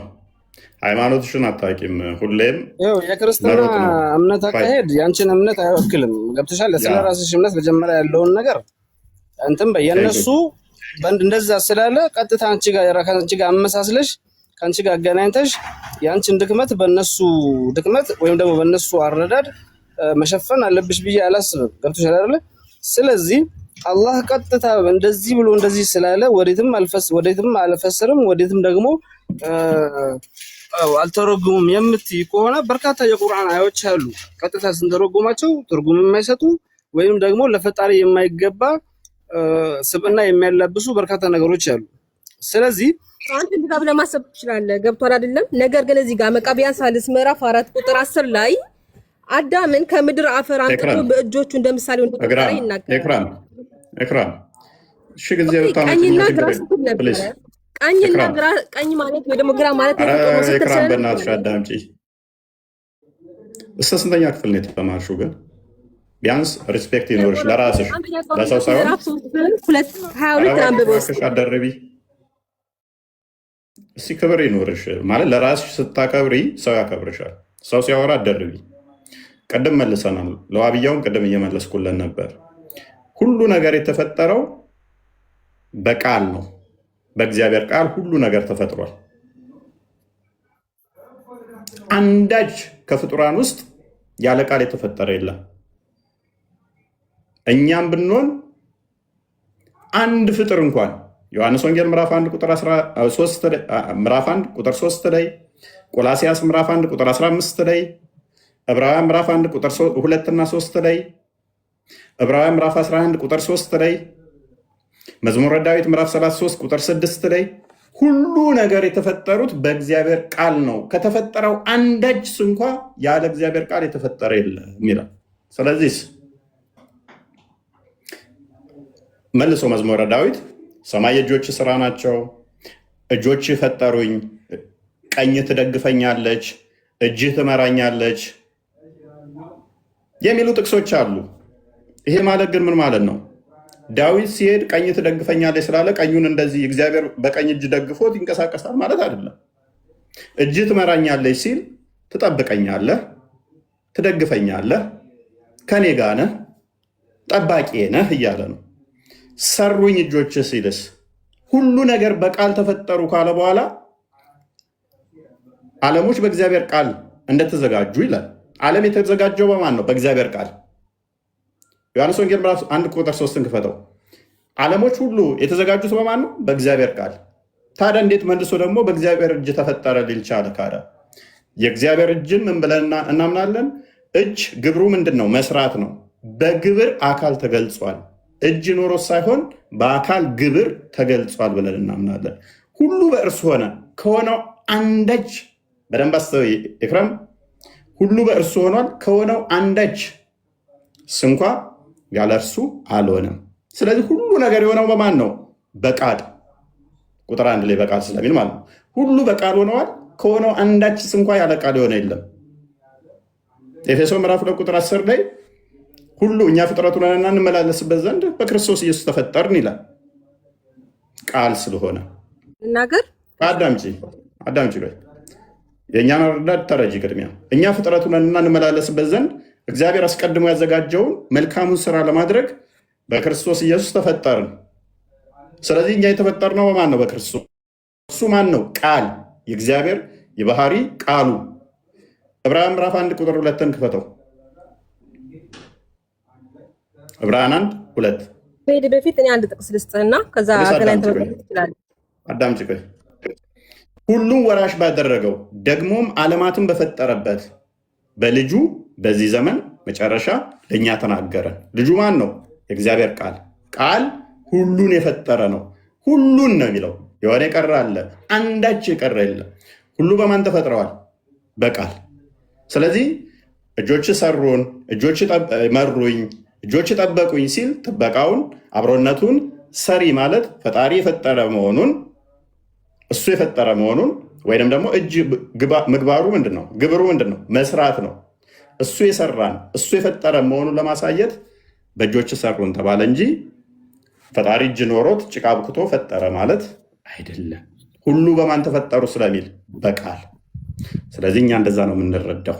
ሃይማኖትሽን አታውቂም። ሁሌም ያው የክርስትና እምነት አካሄድ ያንቺን እምነት አይወክልም። ገብተሻል? ስለራስሽ እምነት መጀመሪያ ያለውን ነገር እንትን በየነሱ እንደዛ ስላለ ቀጥታ አንቺ ጋር አመሳስለሽ ከአንቺ ጋር አገናኝተሽ የአንቺን ድክመት በእነሱ ድክመት ወይም ደግሞ በእነሱ አረዳድ መሸፈን አለብሽ ብዬ አላስብም። ገብቶሻል አይደለ? ስለዚህ አላህ ቀጥታ እንደዚህ ብሎ እንደዚህ ስላለ ወዴትም አልፈስርም ወዴትም ደግሞ አልተረጉሙም የምትይ ከሆነ በርካታ የቁርአን አያዎች አሉ ቀጥታ ስንተረጉማቸው ትርጉም የማይሰጡ ወይም ደግሞ ለፈጣሪ የማይገባ ስብዕና የሚያላብሱ በርካታ ነገሮች አሉ። ስለዚህ አንተ እንደዛ ለማሰብ ትችላለህ። ገብቷል አይደለም? ነገር ግን እዚህ ጋር መቃቢያን ሳልስ ምዕራፍ 4 ቁጥር 10 ላይ አዳምን ከምድር አፈር አንጥቶ በእጆቹ እንደምሳሌው እንደፈጠረ ይናገራል። ኤክራም እሺ፣ ጊዜ በጣም ቀኝና ግራ ስትል ነበር። ቀኝና ግራ ቀኝ ማለት ወይ ደግሞ ግራ ማለት ነው። ኤክራም በእናትሽ አዳምጪ። እስከ ስንተኛ ክፍል ነው የተማርሽው? ግን ቢያንስ ሪስፔክት ይኖርሽ ለራስሽ ለሰው ሳይሆን 2:22 አንብበው አደረቢ እስኪ ክብር ይኖርሽ ማለት ለራስሽ ስታከብሪ ሰው ያከብርሻል። ሰው ሲያወራ አደርቢ። ቀደም መልሰናል። ለዋብያውን ቀደም እየመለስኩለን ነበር። ሁሉ ነገር የተፈጠረው በቃል ነው። በእግዚአብሔር ቃል ሁሉ ነገር ተፈጥሯል። አንዳች ከፍጡራን ውስጥ ያለ ቃል የተፈጠረ የለም። እኛም ብንሆን አንድ ፍጥር እንኳን ዮሐንስ ወንጌል ምዕራፍ 1 ቁጥር 3 ላይ ቆላሲያስ ምዕራፍ 1 ቁጥር 15 ላይ ዕብራውያን ምዕራፍ 1 ቁጥር 2 እና 3 ላይ ዕብራውያን ምዕራፍ 11 ቁጥር 3 ላይ፣ መዝሙረ ዳዊት ምዕራፍ 33 ቁጥር 6 ላይ ሁሉ ነገር የተፈጠሩት በእግዚአብሔር ቃል ነው፣ ከተፈጠረው አንዳች እንኳ ያለ እግዚአብሔር ቃል የተፈጠረ የለም ይላል። ስለዚህ መልሶ መዝሙረ ዳዊት ሰማይ የእጆች ስራ ናቸው፣ እጆች ፈጠሩኝ፣ ቀኝ ትደግፈኛለች፣ እጅህ ትመራኛለች የሚሉ ጥቅሶች አሉ። ይሄ ማለት ግን ምን ማለት ነው? ዳዊት ሲሄድ ቀኝ ትደግፈኛለች ስላለ ቀኙን እንደዚህ እግዚአብሔር በቀኝ እጅ ደግፎት ይንቀሳቀሳል ማለት አይደለም። እጅህ ትመራኛለች ሲል ትጠብቀኛለህ፣ ትደግፈኛለህ፣ ከኔ ጋር ነህ፣ ጠባቂ ነህ እያለ ነው። ሰሩኝ እጆች ሲልስ ሁሉ ነገር በቃል ተፈጠሩ ካለ በኋላ ዓለሞች በእግዚአብሔር ቃል እንደተዘጋጁ ይላል። ዓለም የተዘጋጀው በማን ነው? በእግዚአብሔር ቃል። ዮሐንስ ወንጌል ምዕራፍ 1 ቁጥር 3 ክፈተው። ዓለሞች ሁሉ የተዘጋጁት በማን ነው? በእግዚአብሔር ቃል። ታዲያ እንዴት መልሶ ደግሞ በእግዚአብሔር እጅ ተፈጠረ ሊል ቻለ? ካለ የእግዚአብሔር እጅን ምን ብለን እናምናለን? እጅ ግብሩ ምንድን ነው? መስራት ነው። በግብር አካል ተገልጿል። እጅ ኖሮ ሳይሆን በአካል ግብር ተገልጿል ብለን እናምናለን። ሁሉ በእርሱ ሆነ፣ ከሆነው አንዳች በደንብ አስተውይ ኢክራም፣ ሁሉ በእርሱ ሆኗል፣ ከሆነው አንዳች ስንኳ ያለ እርሱ አልሆነም። ስለዚህ ሁሉ ነገር የሆነው በማን ነው? በቃል። ቁጥር 1 ላይ በቃል ስለሚል ማለት ነው። ሁሉ በቃል ሆነዋል፣ ከሆነው አንዳች ስንኳ ያለ ቃል የሆነ የለም። ኤፌሶን ምዕራፍ 2 ቁጥር 10 ላይ ሁሉ እኛ ፍጥረቱ ነንና እንመላለስበት ዘንድ በክርስቶስ ኢየሱስ ተፈጠርን ይላል። ቃል ስለሆነ እናገር አዳምጪ ቆይ፣ የእኛን ረዳድ ተረጂ። ቅድሚያ እኛ ፍጥረቱ ነንና እንመላለስበት ዘንድ እግዚአብሔር አስቀድሞ ያዘጋጀውን መልካሙን ስራ ለማድረግ በክርስቶስ ኢየሱስ ተፈጠርን። ስለዚህ እኛ የተፈጠርነው በማን ነው? በክርስቶስ። እሱ ማን ነው? ቃል፣ የእግዚአብሔር የባህሪ ቃሉ። ዕብራውያን ምዕራፍ 1 ቁጥር 2 ክፈተው። ዕብራውያን 1:2 ሄድ በፊት እኔ አንድ ጥቅስ ልስጥህና ከዛ አገናኝተህ ትችላለህ። አዳምጪ ቆይ። ሁሉም ወራሽ ባደረገው ደግሞም ዓለማትን በፈጠረበት በልጁ በዚህ ዘመን መጨረሻ ለእኛ ተናገረን። ልጁ ማን ነው? የእግዚአብሔር ቃል። ቃል ሁሉን የፈጠረ ነው። ሁሉን ነው የሚለው። የሆነ የቀረ አለ? አንዳች የቀረ የለም። ሁሉ በማን ተፈጥረዋል? በቃል። ስለዚህ እጆች ሰሩን፣ እጆች መሩኝ፣ እጆች ጠበቁኝ ሲል ጥበቃውን፣ አብሮነቱን፣ ሰሪ ማለት ፈጣሪ የፈጠረ መሆኑን፣ እሱ የፈጠረ መሆኑን ወይንም ደግሞ እጅ ምግባሩ ምንድን ነው? ግብሩ ምንድን ነው? መስራት ነው። እሱ የሰራን እሱ የፈጠረ መሆኑን ለማሳየት በእጆች ሰሩን ተባለ እንጂ ፈጣሪ እጅ ኖሮት ጭቃ አብክቶ ፈጠረ ማለት አይደለም። ሁሉ በማን ተፈጠሩ ስለሚል በቃል። ስለዚህ እኛ እንደዛ ነው የምንረዳው።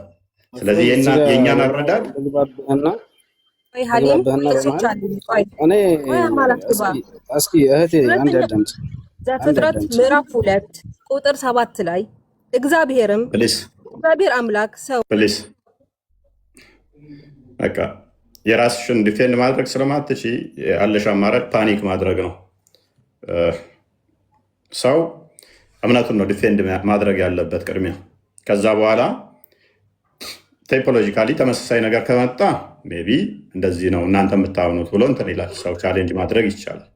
ስለዚህ የእኛን አረዳድ እስኪ እህቴ አንድ ያዳምጥ። ዘፍጥረት ምዕራፍ 2 ቁጥር 7 ላይ እግዚአብሔር አምላክ ሰው በቃ የራስሽን ዲፌንድ ማድረግ ስለማትች ያለሽ አማራጭ ፓኒክ ማድረግ ነው። ሰው እምነቱን ነው ዲፌንድ ማድረግ ያለበት ቅድሚያ። ከዛ በኋላ ቴፖሎጂካሊ ተመሳሳይ ነገር ከመጣ ሜይ ቢ እንደዚህ ነው እናንተ የምታምኑት ብሎ እንትን ይላል። ሰው ቻሌንጅ ማድረግ ይቻላል።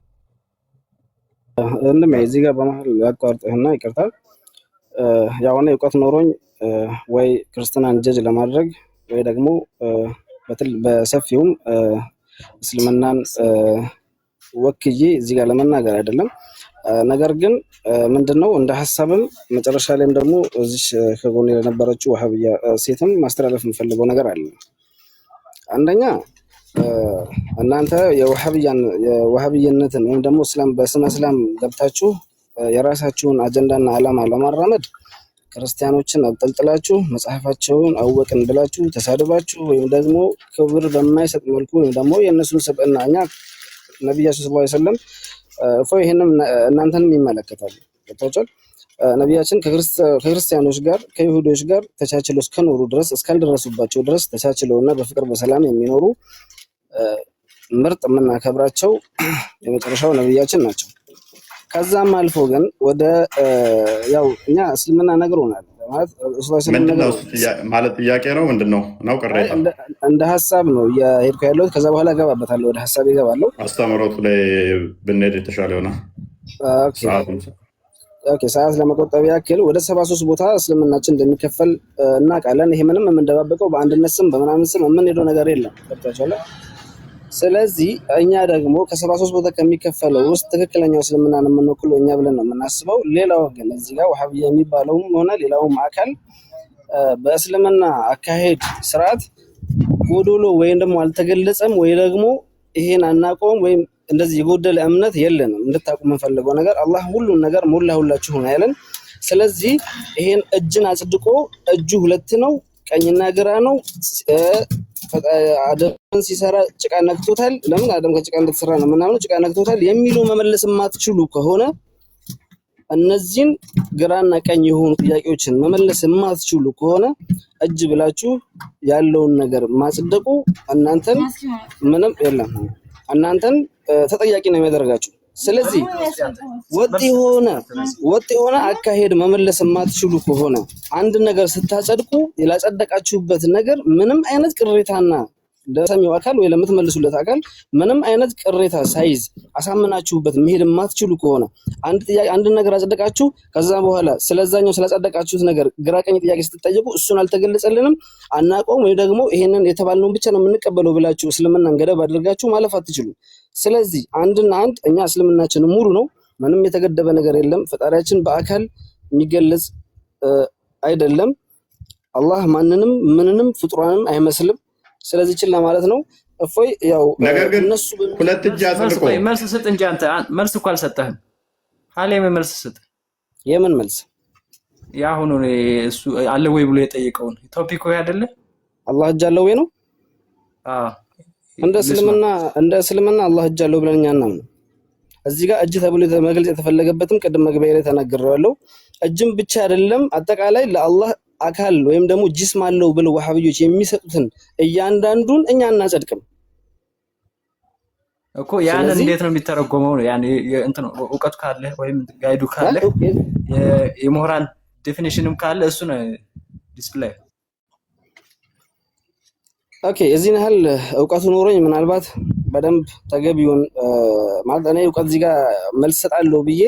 እንደም እዚህ ጋር በመሀል ያቋርጥህና ይቅርታል። ያው እኔ እውቀት ኖሮኝ ወይ ክርስትናን ጀጅ ለማድረግ ወይ ደግሞ በሰፊውም እስልምናን ወክዬ እዚህ ጋር ለመናገር አይደለም። ነገር ግን ምንድነው እንደ ሐሳብም መጨረሻ ላይም ደግሞ እዚህ ከጎን ለነበረችው ወሃቢያ ሴትም ማስተላለፍ የምፈልገው ነገር አለ። አንደኛ እናንተ የወሃቢያነትን ወይም ደግሞ እስላም በስመ እስላም ገብታችሁ የራሳችሁን አጀንዳና ዓላማ ለማራመድ ክርስቲያኖችን አብጠልጥላችሁ መጽሐፋቸውን አወቅን ብላችሁ ተሳድባችሁ ወይም ደግሞ ክብር በማይሰጥ መልኩ ወይም ደግሞ የእነሱን ስብዕና እኛ ነቢያችን ሰለላሁ ዐለይሂ ወሰለም ይህንም እናንተንም ይመለከታል። ገብታችኋል። ነቢያችን ከክርስቲያኖች ጋር ከይሁዶች ጋር ተቻችለው እስከኖሩ ድረስ እስካልደረሱባቸው ድረስ ተቻችለው እና በፍቅር በሰላም የሚኖሩ ምርጥ የምናከብራቸው የመጨረሻው ነቢያችን ናቸው። ከዛም አልፎ ግን ወደ ያው እኛ እስልምና ነግሮናል። ማለት ምንድነው ማለት ጥያቄ ነው ምንድነው ነው ቅሬታ እንደ ሀሳብ ነው የሄድኩ ያለሁት። ከዛ በኋላ እገባበታለሁ፣ ወደ ሀሳብ እገባለሁ። አስተምሮቱ ላይ ብንሄድ የተሻለ ይሆናል። ኦኬ ሰዓት ለመቆጠብ ያክል ወደ 73 ቦታ እስልምናችን እንደሚከፈል እናውቃለን። ይሄ ምንም የምንደባበቀው በአንድነት ስም በምናምን ስም የምንሄደው ነገር የለም። ገብታችኋል? ስለዚህ እኛ ደግሞ ከ73 ቦታ ከሚከፈለው ውስጥ ትክክለኛው እስልምናን የምንወክለው እኛ ብለን ነው የምናስበው። ሌላው ግን እዚህ ጋር ወሃቢያ የሚባለውም ሆነ ሌላውም አካል በእስልምና አካሄድ ስርዓት ጎዶሎ ወይም ደግሞ አልተገለጸም ወይ ደግሞ ይሄን አናውቀውም ወይም እንደዚህ የጎደለ እምነት የለንም። እንድታውቁ የምንፈልገው ነገር አላህ ሁሉን ነገር ሞላሁላችሁ ነው ያለን። ስለዚህ ይሄን እጅን አጽድቆ እጁ ሁለት ነው፣ ቀኝና ግራ ነው። አደም ሲሰራ ጭቃ ነክቶታል። ለምን አደም ከጭቃ እንደተሰራ ነው ምናምን ጭቃ ነክቶታል የሚሉ መመለስ የማትችሉ ከሆነ እነዚህን ግራና ቀኝ የሆኑ ጥያቄዎችን መመለስ የማትችሉ ከሆነ እጅ ብላችሁ ያለውን ነገር ማጽደቁ እናንተን ምንም የለም እናንተን ተጠያቂ ነው የሚያደርጋችሁ። ስለዚህ ወጥ የሆነ አካሄድ መመለስ የማትችሉ ከሆነ አንድ ነገር ስታጸድቁ ያላጸደቃችሁበት ነገር ምንም አይነት ቅሬታና ለሰሚው አካል ወይ ለምትመልሱለት አካል ምንም አይነት ቅሬታ ሳይዝ አሳምናችሁበት መሄድ የማትችሉ ከሆነ አንድ ነገር አጸደቃችሁ፣ ከዛ በኋላ ስለዛኛው ስላጸደቃችሁት ነገር ግራቀኝ ጥያቄ ስትጠየቁ እሱን አልተገለጸልንም አናውቀውም ወይ ደግሞ ይሄንን የተባልነውን ብቻ ነው የምንቀበለው ብላችሁ እስልምናን ገደብ አድርጋችሁ ማለፍ አትችሉ። ስለዚህ አንድና አንድ እኛ እስልምናችን ሙሉ ነው፣ ምንም የተገደበ ነገር የለም። ፈጣሪያችን በአካል የሚገለጽ አይደለም። አላህ ማንንም ምንንም ፍጡራንም አይመስልም። ስለዚህ ችላ ማለት ነው። እፎይ ያው ነገር ግን ሁለት እጅ አጽድቆ መልስ ስጥ እንጂ አንተ መልስ እኮ አልሰጠህም። ሐሊም መልስ ስጥ። የምን መልስ? ያሁኑ እሱ አለ ወይ ብሎ የጠየቀውን ቶፒክ ወይ አይደለ? አላህ እጅ አለው ወይ ነው? አዎ እንደ እስልምና አላህ እጅ አለው ብለን እኛ እናምነው። እዚህ ጋር እጅ ተብሎ መግለጽ የተፈለገበትም ቅድም መግቢያ ላይ ተናግሬዋለሁ። እጅም ብቻ አይደለም አጠቃላይ ለአላህ አካል ወይም ደግሞ ጅስም አለው ብለው ወሃቢዮች የሚሰጡትን እያንዳንዱን እኛ እናጸድቅም እኮ። ያን እንዴት ነው የሚተረጎመው? ያን እንትን እውቀቱ ካለ ወይም ጋይዱ ካለ የሞራል ዴፊኒሽንም ካለ እሱን ዲስፕሌይ ኦኬ። እዚህን ያህል እውቀቱ ኖሮኝ ምናልባት በደንብ ተገቢውን ማለት እኔ እውቀት እዚህ ጋር መልስ ሰጣለሁ ብዬ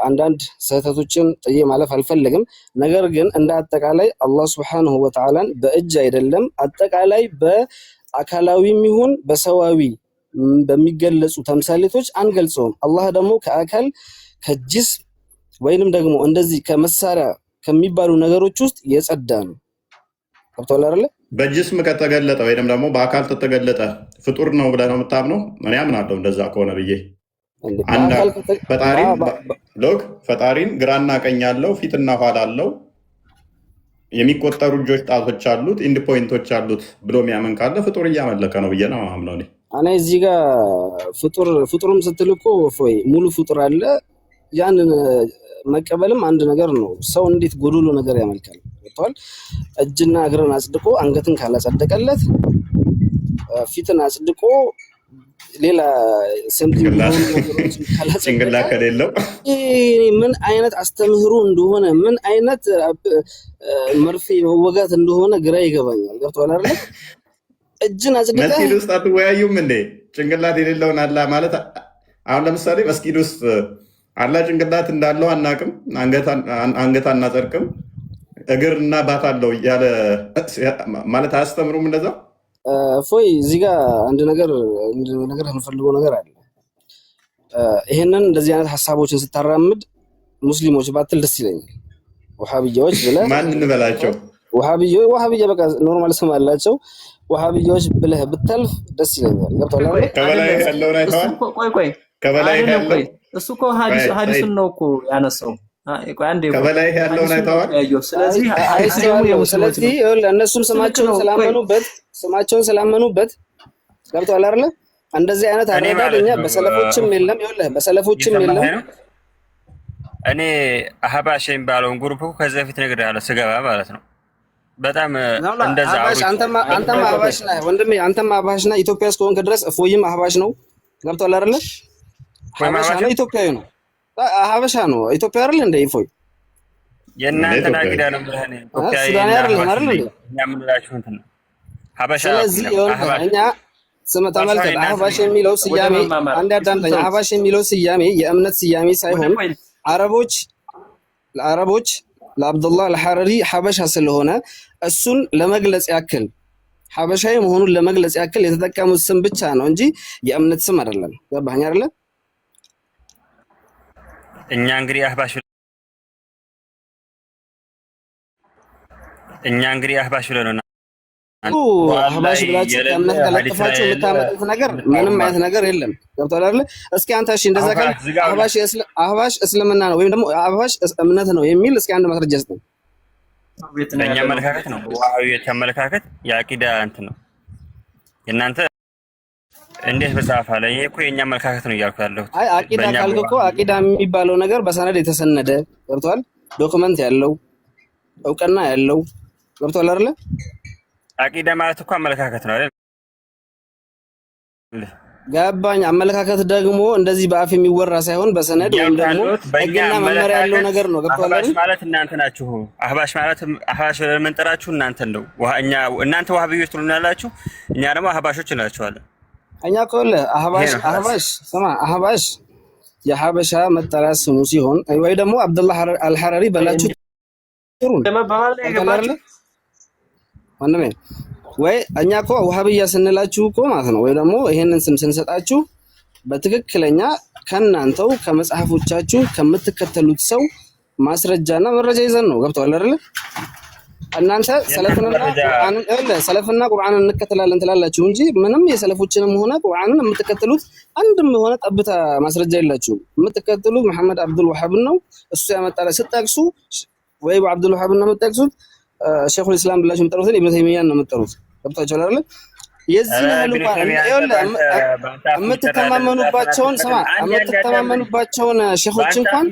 አንዳንድ ስህተቶችን ጥዬ ማለፍ አልፈልግም። ነገር ግን እንደ አጠቃላይ አላህ Subhanahu Wa Ta'ala በእጅ አይደለም አጠቃላይ በአካላዊም ይሁን በሰዋዊ በሚገለጹ ተምሳሌቶች አንገልጸውም። አላህ ደግሞ ከአካል ከጅስ ወይንም ደግሞ እንደዚህ ከመሳሪያ ከሚባሉ ነገሮች ውስጥ የጸዳ ነው። ገብቶሃል አይደል? በጅስም ከተገለጠ ወይንም ደግሞ በአካል ተተገለጠ ፍጡር ነው ብለህ ነው የምታምነው? እኔ አምናለሁ እንደዛ ከሆነ ብዬ ፈጣሪን ግራና ቀኝ አለው፣ ፊትና ኋላ አለው፣ የሚቆጠሩ እጆች ጣቶች አሉት፣ ኢንድ ፖይንቶች አሉት ብሎ የሚያምን ካለ ፍጡር እያመለከ ነው ብዬ ነው የማምነው። እኔ እዚህ ጋር ፍጡርም ስትል እኮ ሙሉ ፍጡር አለ። ያንን መቀበልም አንድ ነገር ነው። ሰው እንዴት ጎዶሎ ነገር ያመልካል? ገብቶሃል? እጅና እግርን አጽድቆ አንገትን ካላጸደቀለት ፊትን አጽድቆ ሌላ ጭንቅላት ከሌለው ምን አይነት አስተምህሮ እንደሆነ ምን አይነት መርፌ መወጋት እንደሆነ ግራ ይገባኛል። ገብቶሃል አይደል? እጅን አጽድቀህ መስጊድ ውስጥ አትወያዩም እንዴ? ጭንቅላት የሌለውን አላህ ማለት አሁን ለምሳሌ መስጊድ ውስጥ አላህ ጭንቅላት እንዳለው አናቅም፣ አንገት አናጸድቅም፣ እግርና ባት አለው እያለ ማለት አያስተምሩም እንደዛ። ፎይ እዚህ ጋር አንድ ነገር የምፈልገው ነገር አለ። ይሄንን እንደዚህ አይነት ሐሳቦችን ስታራምድ ሙስሊሞች ባትል ደስ ይለኛል። ወሃቢያዎች ብለህ ማን እንበላቸው? ወሃቢያ በቃ ኖርማል ስም አላቸው። ወሃቢያዎች ብለህ ብታልፍ ደስ ይለኛል። ገብቶሃል አይደል? ከበላይ ያለውን አይተዋል። ቆይ ከበላይ ያለው እሱ እኮ ሐዲሱን ነው እኮ ያነሳው። ከበላይ ያለውን አይተዋል። ስለዚህ እነሱም ስማቸውን ስላመኑበት ገብቶሃል አይደል? እንደዚህ አይነት አረዳድ እኛ በሰለፎችም የለም። ይኸውልህ በሰለፎችም የለም። እኔ አህባሽ የሚባለውን ግሩፕ ከዚህ በፊት ነግሬሃለሁ ስገባ ማለት ነው። በጣም እንደዛ አንተም አህባሽ ነህ ወንድሜ፣ አንተም አህባሽ ነህ። ኢትዮጵያ እስከሆንክ ድረስ እፎይም አህባሽ ነው። ገብቶሃል አይደል? ሀበሻ ነው፣ ኢትዮጵያዊ ነው። ሀበሻ ነው፣ ኢትዮጵያ አይደል እንደ እፎይ የእናንተን አቂዳ ነው ብለህ ነው ሱዳን አይደለም አይደል እንዴ? እኛ የምንላችሁ እንትን ነው ሀበሻ። ስለዚህ እኛ ስም ተመልከት፣ አህባሽ የሚለው ስያሜ አንድ አዳምጠኝ። አህባሽ የሚለው ስያሜ የእምነት ስያሜ ሳይሆን አረቦች ለአብዱላህ አልሐረሪ ሐበሻ ስለሆነ እሱን ለመግለጽ ያክል ሐበሻዊ መሆኑን ለመግለጽ ያክል የተጠቀሙት ስም ብቻ ነው እንጂ የእምነት ስም አይደለም። ገባኝ አይደለ? እኛ እንግዲህ አህባሽ ብለን ነው አህባሽ ብላችሁ ከእምነት ጋር ለጥፋችሁ የምታመጡት ነገር ምንም አይነት ነገር የለም። ገብቶሃል አይደለ? እስኪ አንተ እሺ እንደዛ ካል አህባሽ እስልምና ነው ወይም ደግሞ አህባሽ እምነት ነው የሚል እስኪ አንድ ማስረጃ ስጠኝ። በእኛ አመለካከት ነው ዋሃብዮች አመለካከት የአቂዳ እንትን ነው። የእናንተ እንዴት በጻፈ አለ? ይሄ እኮ የእኛ አመለካከት ነው እያልኩ ያለሁት። አይ አቂዳ ካልክ እኮ አቂዳ የሚባለው ነገር በሰነድ የተሰነደ ገብቶሃል፣ ዶክመንት ያለው እውቅና ያለው ገብቶሃል አይደለ? አቂዳ ማለት እኮ አመለካከት ነው አይደል? ገባኝ። አመለካከት ደግሞ እንደዚህ በአፍ የሚወራ ሳይሆን በሰነድ ወይም ደግሞ ህግና መመሪያ ያለው ነገር ነው። ገብቶሃል አይደል? አህባሽ ማለት እናንተ ናችሁ። አህባሽ ማለት አህባሽ ለምንጠራችሁ እናንተን ነው። እናንተ ዋሃብዮች ትሉናላችሁ፣ እኛ ደግሞ አህባሾች እንላችኋለን። እኛ እኮ አህባሽ ስማ፣ አህባሽ የሐበሻ መጠሪያ ስሙ ሲሆን ወይ ደግሞ አብዱላህ አልሐረሪ በላችሁ ጥሩ ነው ወንድሜ። ወይ እኛ እኮ ወሃብያ ስንላችሁ እኮ ማለት ነው ወይ ደግሞ ይሄንን ስም ስንሰጣችሁ በትክክለኛ ከናንተው ከመጽሐፎቻችሁ ከምትከተሉት ሰው ማስረጃና መረጃ ይዘን ነው። ገብቶሃል አይደል? እናንተ ሰለፍና ቁርአንን እንከተላለን ትላላችሁ እንጂ ምንም የሰለፎችንም ሆነ ቁርአንን የምትከተሉት አንድም የሆነ ጠብታ ማስረጃ የላችሁም። የምትከተሉት መሐመድ አብዱል ወሃብ ነው። እሱ ያመጣለ ስጠቅሱ ወይ አብዱል ወሃብ ነው የምትጠቅሱት፣ ሼኹል ኢስላም ብላችሁ የምትጠሩት ኢብኑ ተይሚያን ነው የምትጠሩት። ገብታችኋል አይደል? የዚህ ያህል እንኳን የምትተማመኑባቸውን ሼኾች እንኳን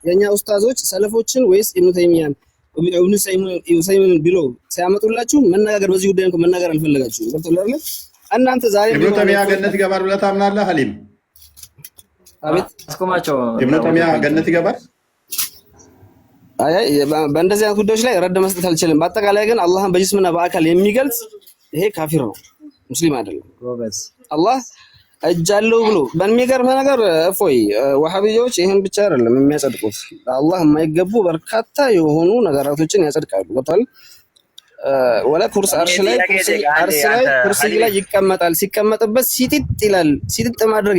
የኛ ኡስታዞች ሰለፎችን ወይስ ኢብኑ ተይሚያን ኢብኑ ሰይምን ቢሎ ሲያመጡላችሁ መነጋገር በዚህ ጉዳይ እንኳን መናገር አልፈለጋችሁም። ገብታችኋል አይደል? እናንተ ዛሬ ኢብኑ ተይሚያ ገነት ይገባል ብለህ ታምናለህ? ሐሊም አቤት አስቆማቸው። ኢብኑ ተይሚያ ገነት ይገባል? አይ በእንደዚህ አይነት ጉዳዮች ላይ ረድ መስጠት አልችልም። በአጠቃላይ ግን አላህን በጅስምና በአካል የሚገልጽ ይሄ ካፊር ነው፣ ሙስሊም አይደለም። አላህ እጅ አለው ብሎ በሚገርም ነገር እፎይ ወሃቢዎች ይሄን ብቻ አይደለም የሚያጸድቁት፣ ለአላህ የማይገቡ በርካታ የሆኑ ነገራቶችን ያጸድቃሉ። ወጣል ወላ ኩርሲ አርሽ ላይ ኩርሲ ላይ ይቀመጣል። ሲቀመጥበት ሲጥጥ ይላል። ሲጥጥ ማድረግ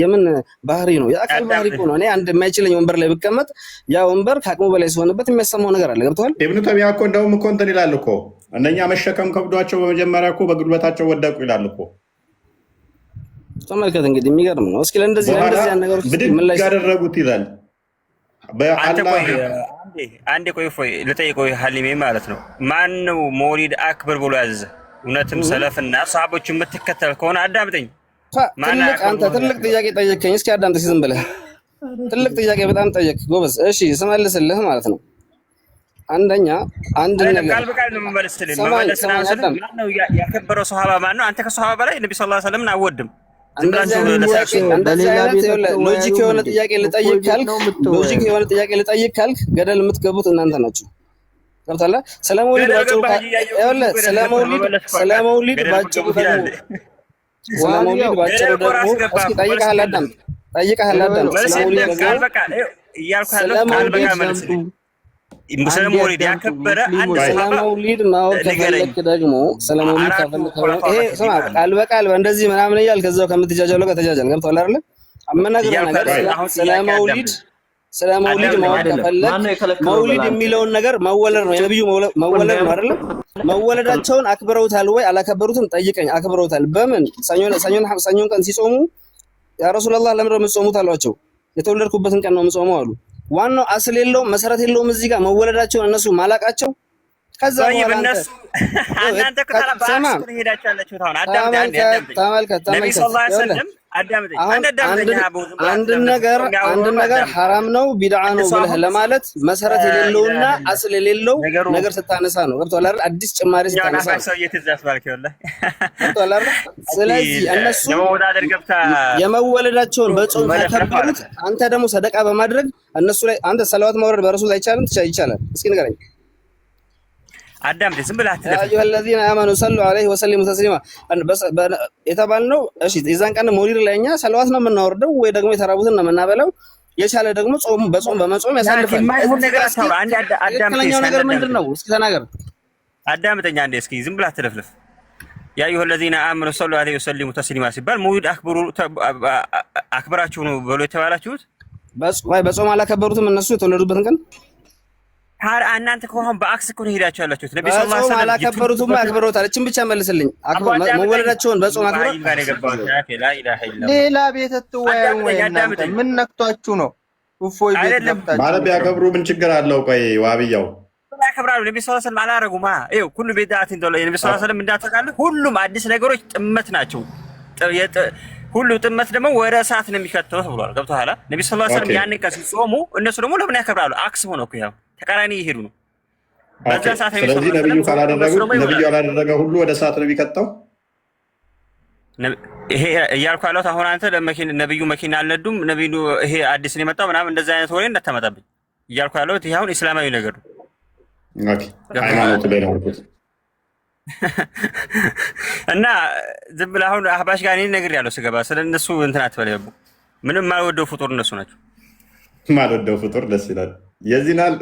የምን ባህሪ ነው? የአካል ባህሪ እኮ ነው። እኔ አንድ የማይችለኝ ወንበር ላይ ብቀመጥ ያ ወንበር ከአቅሙ በላይ ሲሆንበት የሚያሰማው ነገር አለ። ገብቶሃል? ኢብኑ ተይሚያ እኮ እንደውም እኮ እንትን ይላል እኮ እነኛ መሸከም ከብዷቸው በመጀመሪያ እኮ በጉልበታቸው ወደቁ ይላል እኮ። ተመልከት እንግዲህ የሚገርም ነው። እስኪ ለእንደዚህ ነገሮች ምን ላይ ያደረጉት ይላል። አንዴ ቆይ ልጠይቀው ሐሊሜ ማለት ነው። ማን ነው መውሊድ አክብር ብሎ ያዘዘ? እውነትም ሰለፍና ሰሃቦች የምትከተል ከሆነ አዳምጠኝ። አንተ ትልቅ ጥያቄ ጠየቀኝ። እስኪ አዳምጠኝ ዝም ብለህ። ትልቅ ጥያቄ በጣም ጠየቅ ጎበዝ። እሺ ስመልስልህ ማለት ነው። አንደኛ አንድ ነገር ቃል በቃል ነው የምመልስልህ። ማን ነው ያከበረው ሰሃባ ማን ነው? አንተ ከሰሃባ በላይ ነብዩ ሰለላሁ ዐለይሂ ወሰለም አወድም። ሎጂክ የሆነ ጥያቄ ልጠይቅ ካልክ ገደል የምትገቡት እናንተ ናችሁ። ገብቶሃል? ስለመውሊድ ባጭሩ እስኪ ጠይቀሃል። አዳምጥ። ስለመውሊድ ያከበረ አንድ ስለመውሊድ ማወቅ ከፈለክ ደግሞ ስለመውሊድ ስማ፣ ቃል በቃል እንደዚህ ምናምን እያልክ ከዛው ከምትጃጃለው ጋር ተጃጃል። ገብቶሃል አይደል? አመናግረህ ነገር ስለመውሊድ ማወቅ ከፈለክ መውሊድ የሚለውን ነገር መወለድ ነው፣ የነብዩ መወለድ ነው አይደል? መወለዳቸውን አክብረውታል ወይ አላከበሩትም? ጠይቀኝ። አክብረውታል። በምን ሰኞን ቀን ሲጾሙ ያ ረሱላህ ለምን ነው የምትጾሙት አሏቸው። የተወለድኩበትን ቀን ነው የምጾመው አሉ። ዋናው አስል የለውም መሰረት የለውም። እዚህ ጋር መወለዳቸውን እነሱ ማላቃቸው ከዛ በኋላ እናንተ ከተራ ባክስ ነው ሄዳችሁ ያላችሁት። አሁን አዳምጠኝ ነብዩ ሰለላሁ ዐለይሂ ወሰለም አንድ ነገር ሐራም ነው ቢድዓ ነው ብለህ ለማለት መሰረት የሌለውና አስል የሌለው ነገር ስታነሳ ነው። ገብቶሃል አይደል? አዲስ ጭማሪ ስታነሳ ነው። ስለዚህ እነሱ የመወለዳቸውን በጾም ያከበሩት፣ አንተ ደግሞ ሰደቃ በማድረግ እነሱ ላይ አንተ ሰላዋት ማውረድ በረሱል አይቻልም? ይቻላል። እስኪ ንገረኝ። አዳምጥ፣ ዝም ብለህ አትለፍ። አዩ الذين امنوا صلوا عليه وسلموا تسليما የተባልነው እሺ፣ የዛን ቀን ሞሊድ ላይ እኛ ሰላዋት ነው የምናወርደው ወይ ደግሞ የተራቡትን ነው የምናበላው። የቻለ ደግሞ በጾም ያሳልፋል። የማይሆን ነገር አታውራ። አንዴ አዳምጥ። ነገር ምንድነው? እስኪ ተናገር። አዳምጠኛ አንዴ እስኪ፣ ዝም ብለህ አትለፍልፍ። ያ አዩሀ الذين امنوا صلوا عليه وسلموا تسليما ሲባል ሞሊድ አክብራችሁ ነው ብሎ የተባላችሁት። በጾም አላከበሩትም እነሱ የተወለዱበትን ቀን። እናንተ ከሆነ በአክስ እኮ ነው ሄዳችሁ ያላችሁት። ነብዩ ሰለላሁ ዐለይሂ ወሰለም አላከበሩትም፣ አክብረውታል። እችን ብቻ መልስልኝ። መወለዳቸውን በጾም አክብረው ሌላ ቤት ትወያዩ ወይ? እናንተ ምን ነክቷችሁ ነው? እፎይ ቤት ነክታችሁ ማለት ቢያከብሩ ምን ችግር አለው? ቆይ ዋብያው ያከብራሉ። ነብዩ ሰለላሁ ዐለይሂ ወሰለም አላረጉማ። ይኸው ሁሉ ቤዳት እንደው ነብዩ ሰለላሁ ዐለይሂ ወሰለም እንዳተቃለ ሁሉም አዲስ ነገሮች ጥመት ናቸው። ሁሉ ጥመት ደግሞ ወደ እሳት ነው የሚከተው ተብሏል። ገብቶሃል? ነብዩ ሰለላሁ ዐለይሂ ወሰለም ያንን ቀን ሲጾሙ እነሱ ደግሞ ለምን ያከብራሉ? አክስ ሆነ እኮ ያው ተቃራኒ ይሄዱ ነው። በዛ ሰዓት ነው። ስለዚህ ነብዩ ያላደረገ ሁሉ ወደ እሳት ነው የሚከተው። ይሄ እያልኩ ያለሁት አሁን አንተ ነብዩ መኪና አልነዱም፣ ነብዩ ይሄ አዲስ ነው የመጣው ምናምን እንደዛ አይነት ወሬ እንዳታመጣብኝ እያልኩ ያለሁት ይሄ አሁን እስላማዊ ነገር ነው። ኦኬ ሃይማኖት ላይ ነው እና ዝም ብለህ አሁን አህባሽ ጋር እኔ ነግሬያለሁ ስገባ ስለነሱ እንትን አትበለቡ። ምንም የማይወደው ፍጡር እነሱ ናቸው። ማልወደው ፍጡር ደስ ይላል። የዚህናል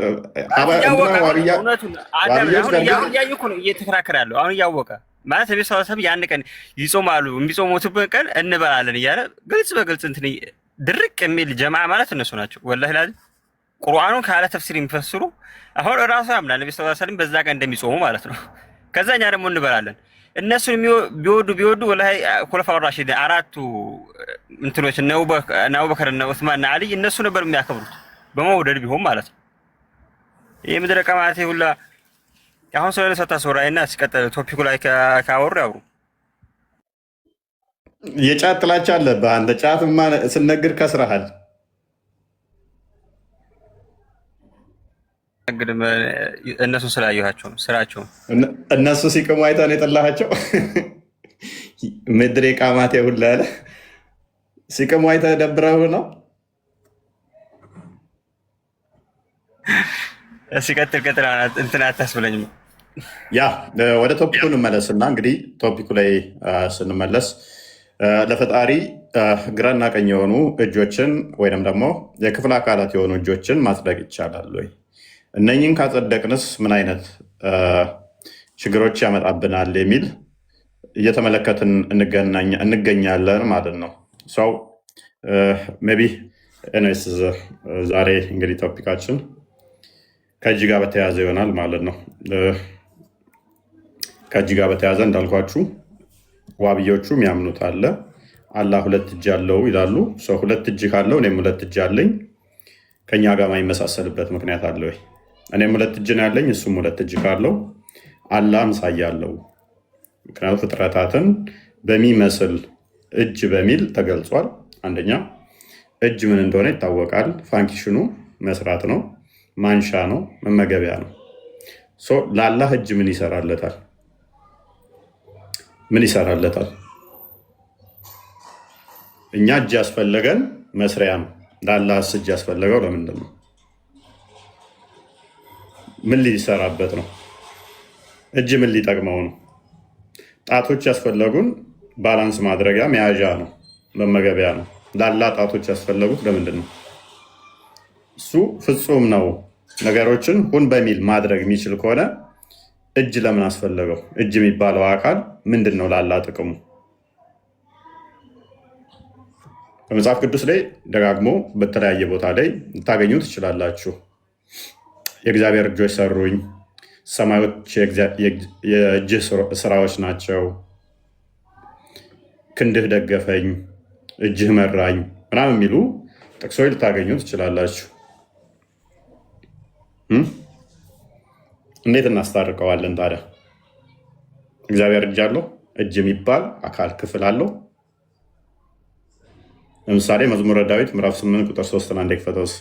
እየተከራከረ ያለው አሁን እያወቀ ማለት ነብዩ ሰለላሁ ዐለይሂ ወሰለም ያን ቀን ይጾማሉ። የሚጾሙትን ቀን እንበላለን እያለ ግልጽ በግልጽ እንትን ድርቅ የሚል ጀማዓ ማለት እነሱ ናቸው። ወላሂ ላዚ ቁርአኑን ካለ ተፍሲር የሚፈስሩ አሁን እራሱ ያምናል ነብዩ ሰለላሁ ዐለይሂ ወሰለም በዛ ቀን እንደሚጾሙ ማለት ነው። ከዛኛ ደግሞ እንበላለን። እነሱን ቢወዱ ወላሂ ኹለፋው ራሺዲን አራቱ እንትኖች ነው አቡበከር እና ዑስማን እና አሊ እነሱ ነበር የሚያከብሩት በመውደድ ቢሆን ማለት ነው። ይሄ ምድረ ቀማቴ ሁላ አሁን ስለነሱ ታስወራይና ሲቀጥል ቶፒኩ ላይ ካወሩ ያውሩ። የጫት ጥላቻ አለብህ አንተ። ጫትማ ስነግር ከስረሃል። እንግዲህ እነሱ ስላየኋቸው ነው ስራቸው። እነሱ ሲቅሙ አይተህ ነው የጠላሃቸው? ምድሬ ቃማቴ ሁላ አለ ሲቅሙ አይተህ ደብረው ነው። ቀጥል እንትን አታስብለኝም። ያ ወደ ቶፒኩ እንመለስና እንግዲህ ቶፒኩ ላይ ስንመለስ ለፈጣሪ ግራና ቀኝ የሆኑ እጆችን ወይም ደግሞ የክፍል አካላት የሆኑ እጆችን ማጽደቅ ይቻላል ወይ? እነኝን ካጸደቅንስ ምን አይነት ችግሮች ያመጣብናል የሚል እየተመለከትን እንገኛለን ማለት ነው። ሰው ሜይ ቢ ኤኒዌይስ ዛሬ እንግዲህ ቶፒካችን ከእጅ ጋር በተያያዘ ይሆናል ማለት ነው። ከእጅ ጋር በተያያዘ እንዳልኳችሁ ዋብዮቹ የሚያምኑት አለ አላህ ሁለት እጅ አለው ይላሉ። ሰው ሁለት እጅ ካለው እኔም ሁለት እጅ አለኝ ከኛ ጋር ማይመሳሰልበት ምክንያት አለ ወይ? እኔም ሁለት እጅ ነው ያለኝ እሱም ሁለት እጅ ካለው አላህ አምሳያ አለው። ምክንያቱም ፍጥረታትን በሚመስል እጅ በሚል ተገልጿል። አንደኛ እጅ ምን እንደሆነ ይታወቃል። ፋንክሽኑ መስራት ነው፣ ማንሻ ነው፣ መመገቢያ ነው። ለአላህ እጅ ምን ይሰራለታል? ምን ይሰራለታል? እኛ እጅ ያስፈለገን መስሪያ ነው። ለአላህስ እጅ ያስፈለገው ለምንድን ነው? ምን ሊሰራበት ነው? እጅ ምን ሊጠቅመው ነው? ጣቶች ያስፈለጉን ባላንስ ማድረጊያ መያዣ ነው፣ መመገቢያ ነው። ለአላህ ጣቶች ያስፈለጉት ለምንድን ነው? እሱ ፍጹም ነው። ነገሮችን ሁን በሚል ማድረግ የሚችል ከሆነ እጅ ለምን አስፈለገው? እጅ የሚባለው አካል ምንድን ነው ለአላህ ጥቅሙ? በመጽሐፍ ቅዱስ ላይ ደጋግሞ በተለያየ ቦታ ላይ ልታገኙ ትችላላችሁ። የእግዚአብሔር እጆች ሰሩኝ፣ ሰማዮች የእጅህ ስራዎች ናቸው፣ ክንድህ ደገፈኝ፣ እጅህ መራኝ ምናምን የሚሉ ጥቅሶች ልታገኙ ትችላላችሁ። እንዴት እናስታርቀዋለን ታዲያ? እግዚአብሔር እጅ አለው? እጅ የሚባል አካል ክፍል አለው? ለምሳሌ መዝሙረ ዳዊት ምዕራፍ 8 ቁጥር 3 አንዴ ክፈተውስ።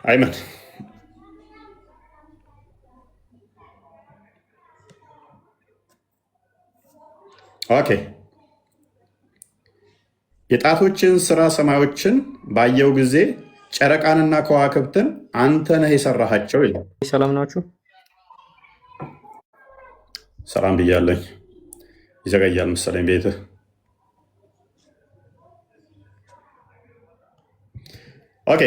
አይመን ኦኬ። የጣቶችን ስራ ሰማዮችን ባየው ጊዜ ጨረቃንና ከዋክብትን አንተ ነህ የሰራሃቸው ይላል። ሰላም ናችሁ? ሰላም ብያለኝ። ይዘገያል መሰለኝ ቤትህ። ኦኬ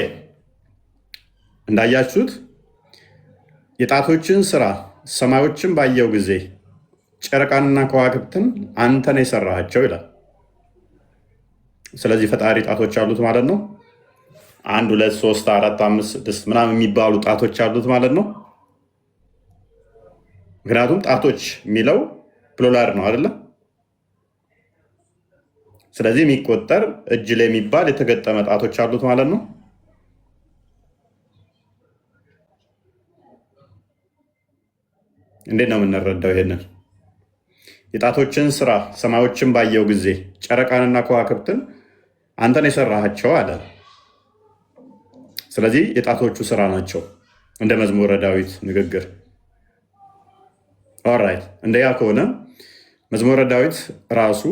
እንዳያችሁት የጣቶችን ስራ ሰማዮችን ባየው ጊዜ ጨረቃንና ከዋክብትን አንተ ነህ የሰራሃቸው ይላል። ስለዚህ ፈጣሪ ጣቶች አሉት ማለት ነው። 1 2 3 4 5 6 ምናምን የሚባሉ ጣቶች አሉት ማለት ነው። ምክንያቱም ጣቶች የሚለው ፕሉራል ነው አይደለ? ስለዚህ የሚቆጠር እጅ ላይ የሚባል የተገጠመ ጣቶች አሉት ማለት ነው። እንዴት ነው የምንረዳው ይሄንን? የጣቶችን ስራ ሰማዮችን ባየው ጊዜ ጨረቃንና ከዋክብትን አንተን የሰራሃቸው አለ። ስለዚህ የጣቶቹ ስራ ናቸው እንደ መዝሙረ ዳዊት ንግግር። ኦራይት እንደያ ከሆነ መዝሙረ ዳዊት ራሱ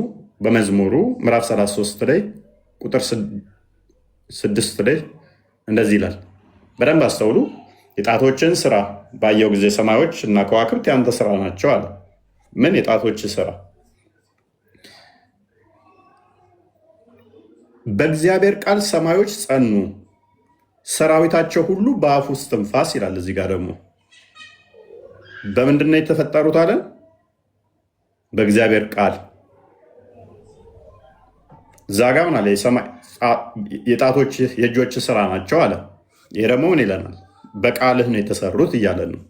በመዝሙሩ ምዕራፍ 33 ላይ ቁጥር 6 ላይ እንደዚህ ይላል። በደንብ አስተውሉ። የጣቶችን ስራ ባየው ጊዜ ሰማዮች እና ከዋክብት ያንተ ስራ ናቸው አለ። ምን የጣቶች ስራ? በእግዚአብሔር ቃል ሰማዮች ጸኑ፣ ሰራዊታቸው ሁሉ በአፉ እስትንፋስ ይላል። እዚህ ጋር ደግሞ በምንድን ነው የተፈጠሩት አለን? በእግዚአብሔር ቃል። ዛጋውን አለ የጣቶች የእጆች ስራ ናቸው አለ። ይሄ ደግሞ ምን ይለናል? በቃልህ ነው የተሰሩት እያለን ነው።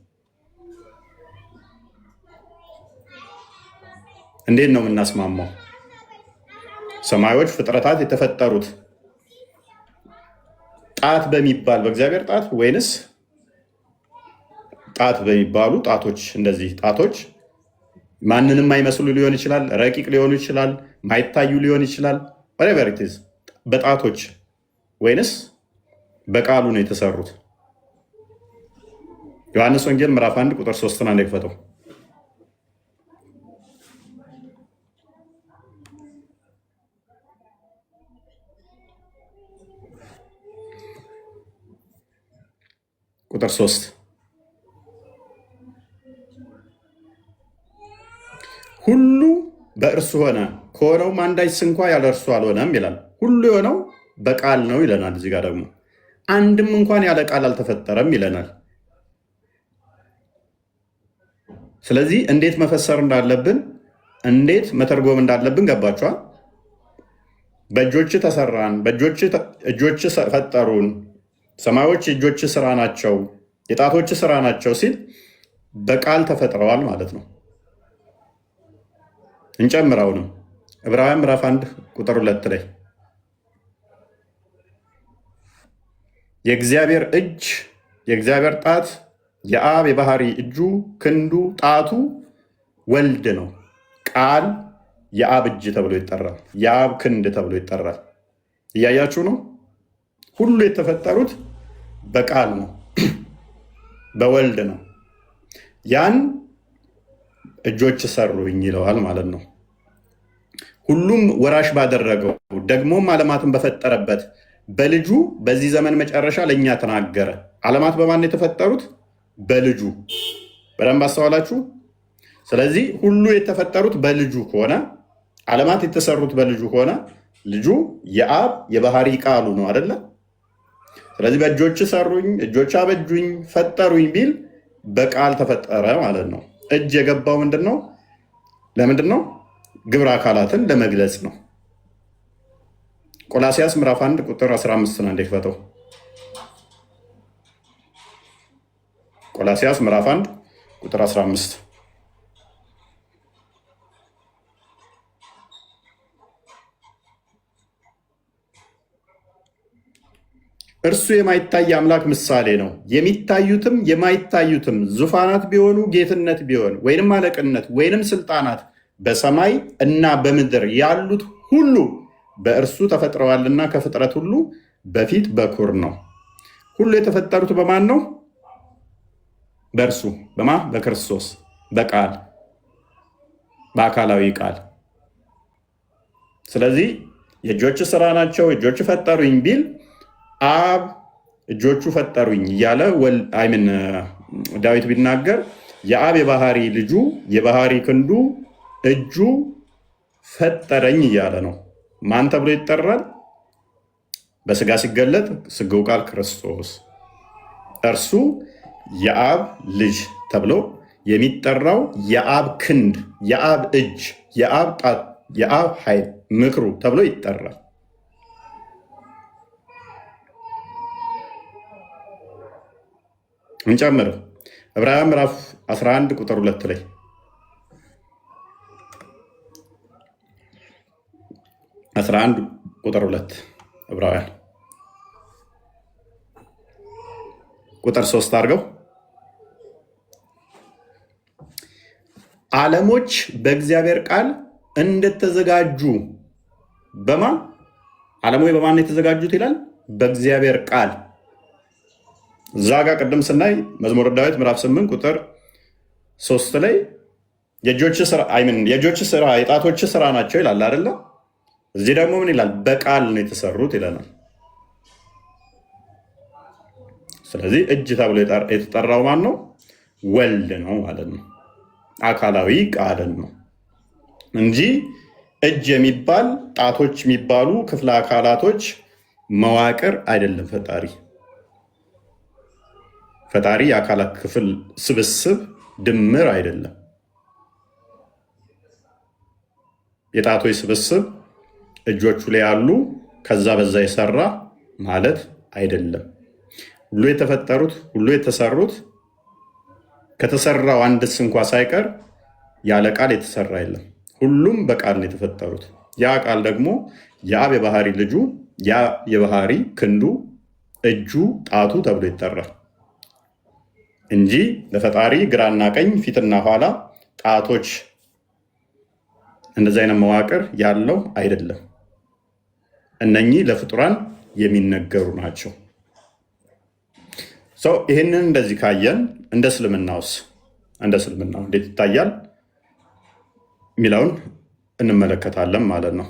እንዴት ነው የምናስማማው? ሰማዮች ፍጥረታት የተፈጠሩት ጣት በሚባል በእግዚአብሔር ጣት ወይንስ ጣት በሚባሉ ጣቶች? እንደዚህ ጣቶች ማንንም የማይመስሉ ሊሆን ይችላል፣ ረቂቅ ሊሆኑ ይችላል፣ ማይታዩ ሊሆን ይችላል። ቨሪቲዝ በጣቶች ወይንስ በቃሉ ነው የተሰሩት? ዮሐንስ ወንጌል ምዕራፍ 1 ቁጥር 3 አንዴ ክፈተው። ቁጥር 3 ሁሉ በእርሱ ሆነ፣ ከሆነውም አንዳች ስንኳ ያለ እርሱ አልሆነም ይላል። ሁሉ የሆነው በቃል ነው ይለናል። እዚህ ጋር ደግሞ አንድም እንኳን ያለ ቃል አልተፈጠረም ይለናል። ስለዚህ እንዴት መፈሰር እንዳለብን እንዴት መተርጎም እንዳለብን ገባችኋል? በእጆች ተሰራን፣ እጆች ፈጠሩን፣ ሰማዮች የእጆች ስራ ናቸው፣ የጣቶች ስራ ናቸው ሲል በቃል ተፈጥረዋል ማለት ነው። እንጨምረውንም ዕብራውያን ምዕራፍ 1 ቁጥር 2 ላይ የእግዚአብሔር እጅ የእግዚአብሔር ጣት የአብ የባህሪ እጁ ክንዱ ጣቱ ወልድ ነው። ቃል የአብ እጅ ተብሎ ይጠራል፣ የአብ ክንድ ተብሎ ይጠራል። እያያችሁ ነው። ሁሉ የተፈጠሩት በቃል ነው፣ በወልድ ነው። ያን እጆች ሰሩኝ ይለዋል ማለት ነው። ሁሉም ወራሽ ባደረገው ደግሞም ዓለማትን በፈጠረበት በልጁ በዚህ ዘመን መጨረሻ ለእኛ ተናገረ። ዓለማት በማን የተፈጠሩት? በልጁ። በደንብ አስተዋላችሁ? ስለዚህ ሁሉ የተፈጠሩት በልጁ ከሆነ ዓለማት የተሰሩት በልጁ ከሆነ ልጁ የአብ የባህሪ ቃሉ ነው አይደለ? ስለዚህ በእጆች ሰሩኝ፣ እጆች አበጁኝ፣ ፈጠሩኝ ቢል በቃል ተፈጠረ ማለት ነው። እጅ የገባው ምንድን ነው? ለምንድን ነው? ግብረ አካላትን ለመግለጽ ነው። ቆላሲያስ ምዕራፍ 1 ቁጥር 15 ነው። እንደክፈተው ቆላሲያስ ምዕራፍ 1 ቁጥር 15 እርሱ የማይታይ አምላክ ምሳሌ ነው። የሚታዩትም የማይታዩትም ዙፋናት ቢሆኑ ጌትነት ቢሆን ወይንም አለቅነት ወይንም ስልጣናት በሰማይ እና በምድር ያሉት ሁሉ በእርሱ ተፈጥረዋልና ከፍጥረት ሁሉ በፊት በኩር ነው። ሁሉ የተፈጠሩት በማን ነው? በእርሱ በማ በክርስቶስ በቃል በአካላዊ ቃል። ስለዚህ የእጆች ስራ ናቸው እጆች ፈጠሩኝ ቢል አብ እጆቹ ፈጠሩኝ እያለ ዳዊት ቢናገር የአብ የባህሪ ልጁ የባህሪ ክንዱ እጁ ፈጠረኝ እያለ ነው። ማን ተብሎ ይጠራል? በስጋ ሲገለጥ ስጋው ቃል ክርስቶስ እርሱ የአብ ልጅ ተብሎ የሚጠራው የአብ ክንድ፣ የአብ እጅ፣ የአብ ጣት፣ የአብ ኃይል ምክሩ ተብሎ ይጠራል። እንጨምር ዕብራውያን ምዕራፍ 11 ቁጥር 2 ላይ ዕብራውያን ቁጥር 3 አድርገው ዓለሞች በእግዚአብሔር ቃል እንደተዘጋጁ ዓለሞች በማን የተዘጋጁት ይላል? በእግዚአብሔር ቃል። እዛ ጋር ቅድም ስናይ መዝሙረ ዳዊት ምዕራፍ 8 ቁጥር 3 ላይ የእጆች ስራ የጣቶች ስራ ናቸው ይላል አይደለ? እዚህ ደግሞ ምን ይላል? በቃል ነው የተሰሩት ይለናል። ስለዚህ እጅ ተብሎ የተጠራው ማን ነው? ወልድ ነው ማለት ነው። አካላዊ ቃልን ነው እንጂ እጅ የሚባል ጣቶች የሚባሉ ክፍለ አካላቶች መዋቅር አይደለም። ፈጣሪ የአካላት ክፍል ስብስብ ድምር አይደለም። የጣቶች ስብስብ እጆቹ ላይ ያሉ ከዛ በዛ የሰራ ማለት አይደለም። ሁሉ የተፈጠሩት ሁሉ የተሰሩት ከተሰራው አንድስ እንኳ ሳይቀር ያለ ቃል የተሰራ የለም። ሁሉም በቃል ነው የተፈጠሩት። ያ ቃል ደግሞ የአብ የባህሪ ልጁ ያ የባህሪ ክንዱ እጁ ጣቱ ተብሎ ይጠራል እንጂ ለፈጣሪ ግራና ቀኝ ፊትና ኋላ ጣቶች እንደዚህ አይነት መዋቅር ያለው አይደለም። እነኚህ ለፍጡራን የሚነገሩ ናቸው። ይህንን እንደዚህ ካየን እንደ እስልምናው እንዴት ይታያል የሚለውን እንመለከታለን ማለት ነው።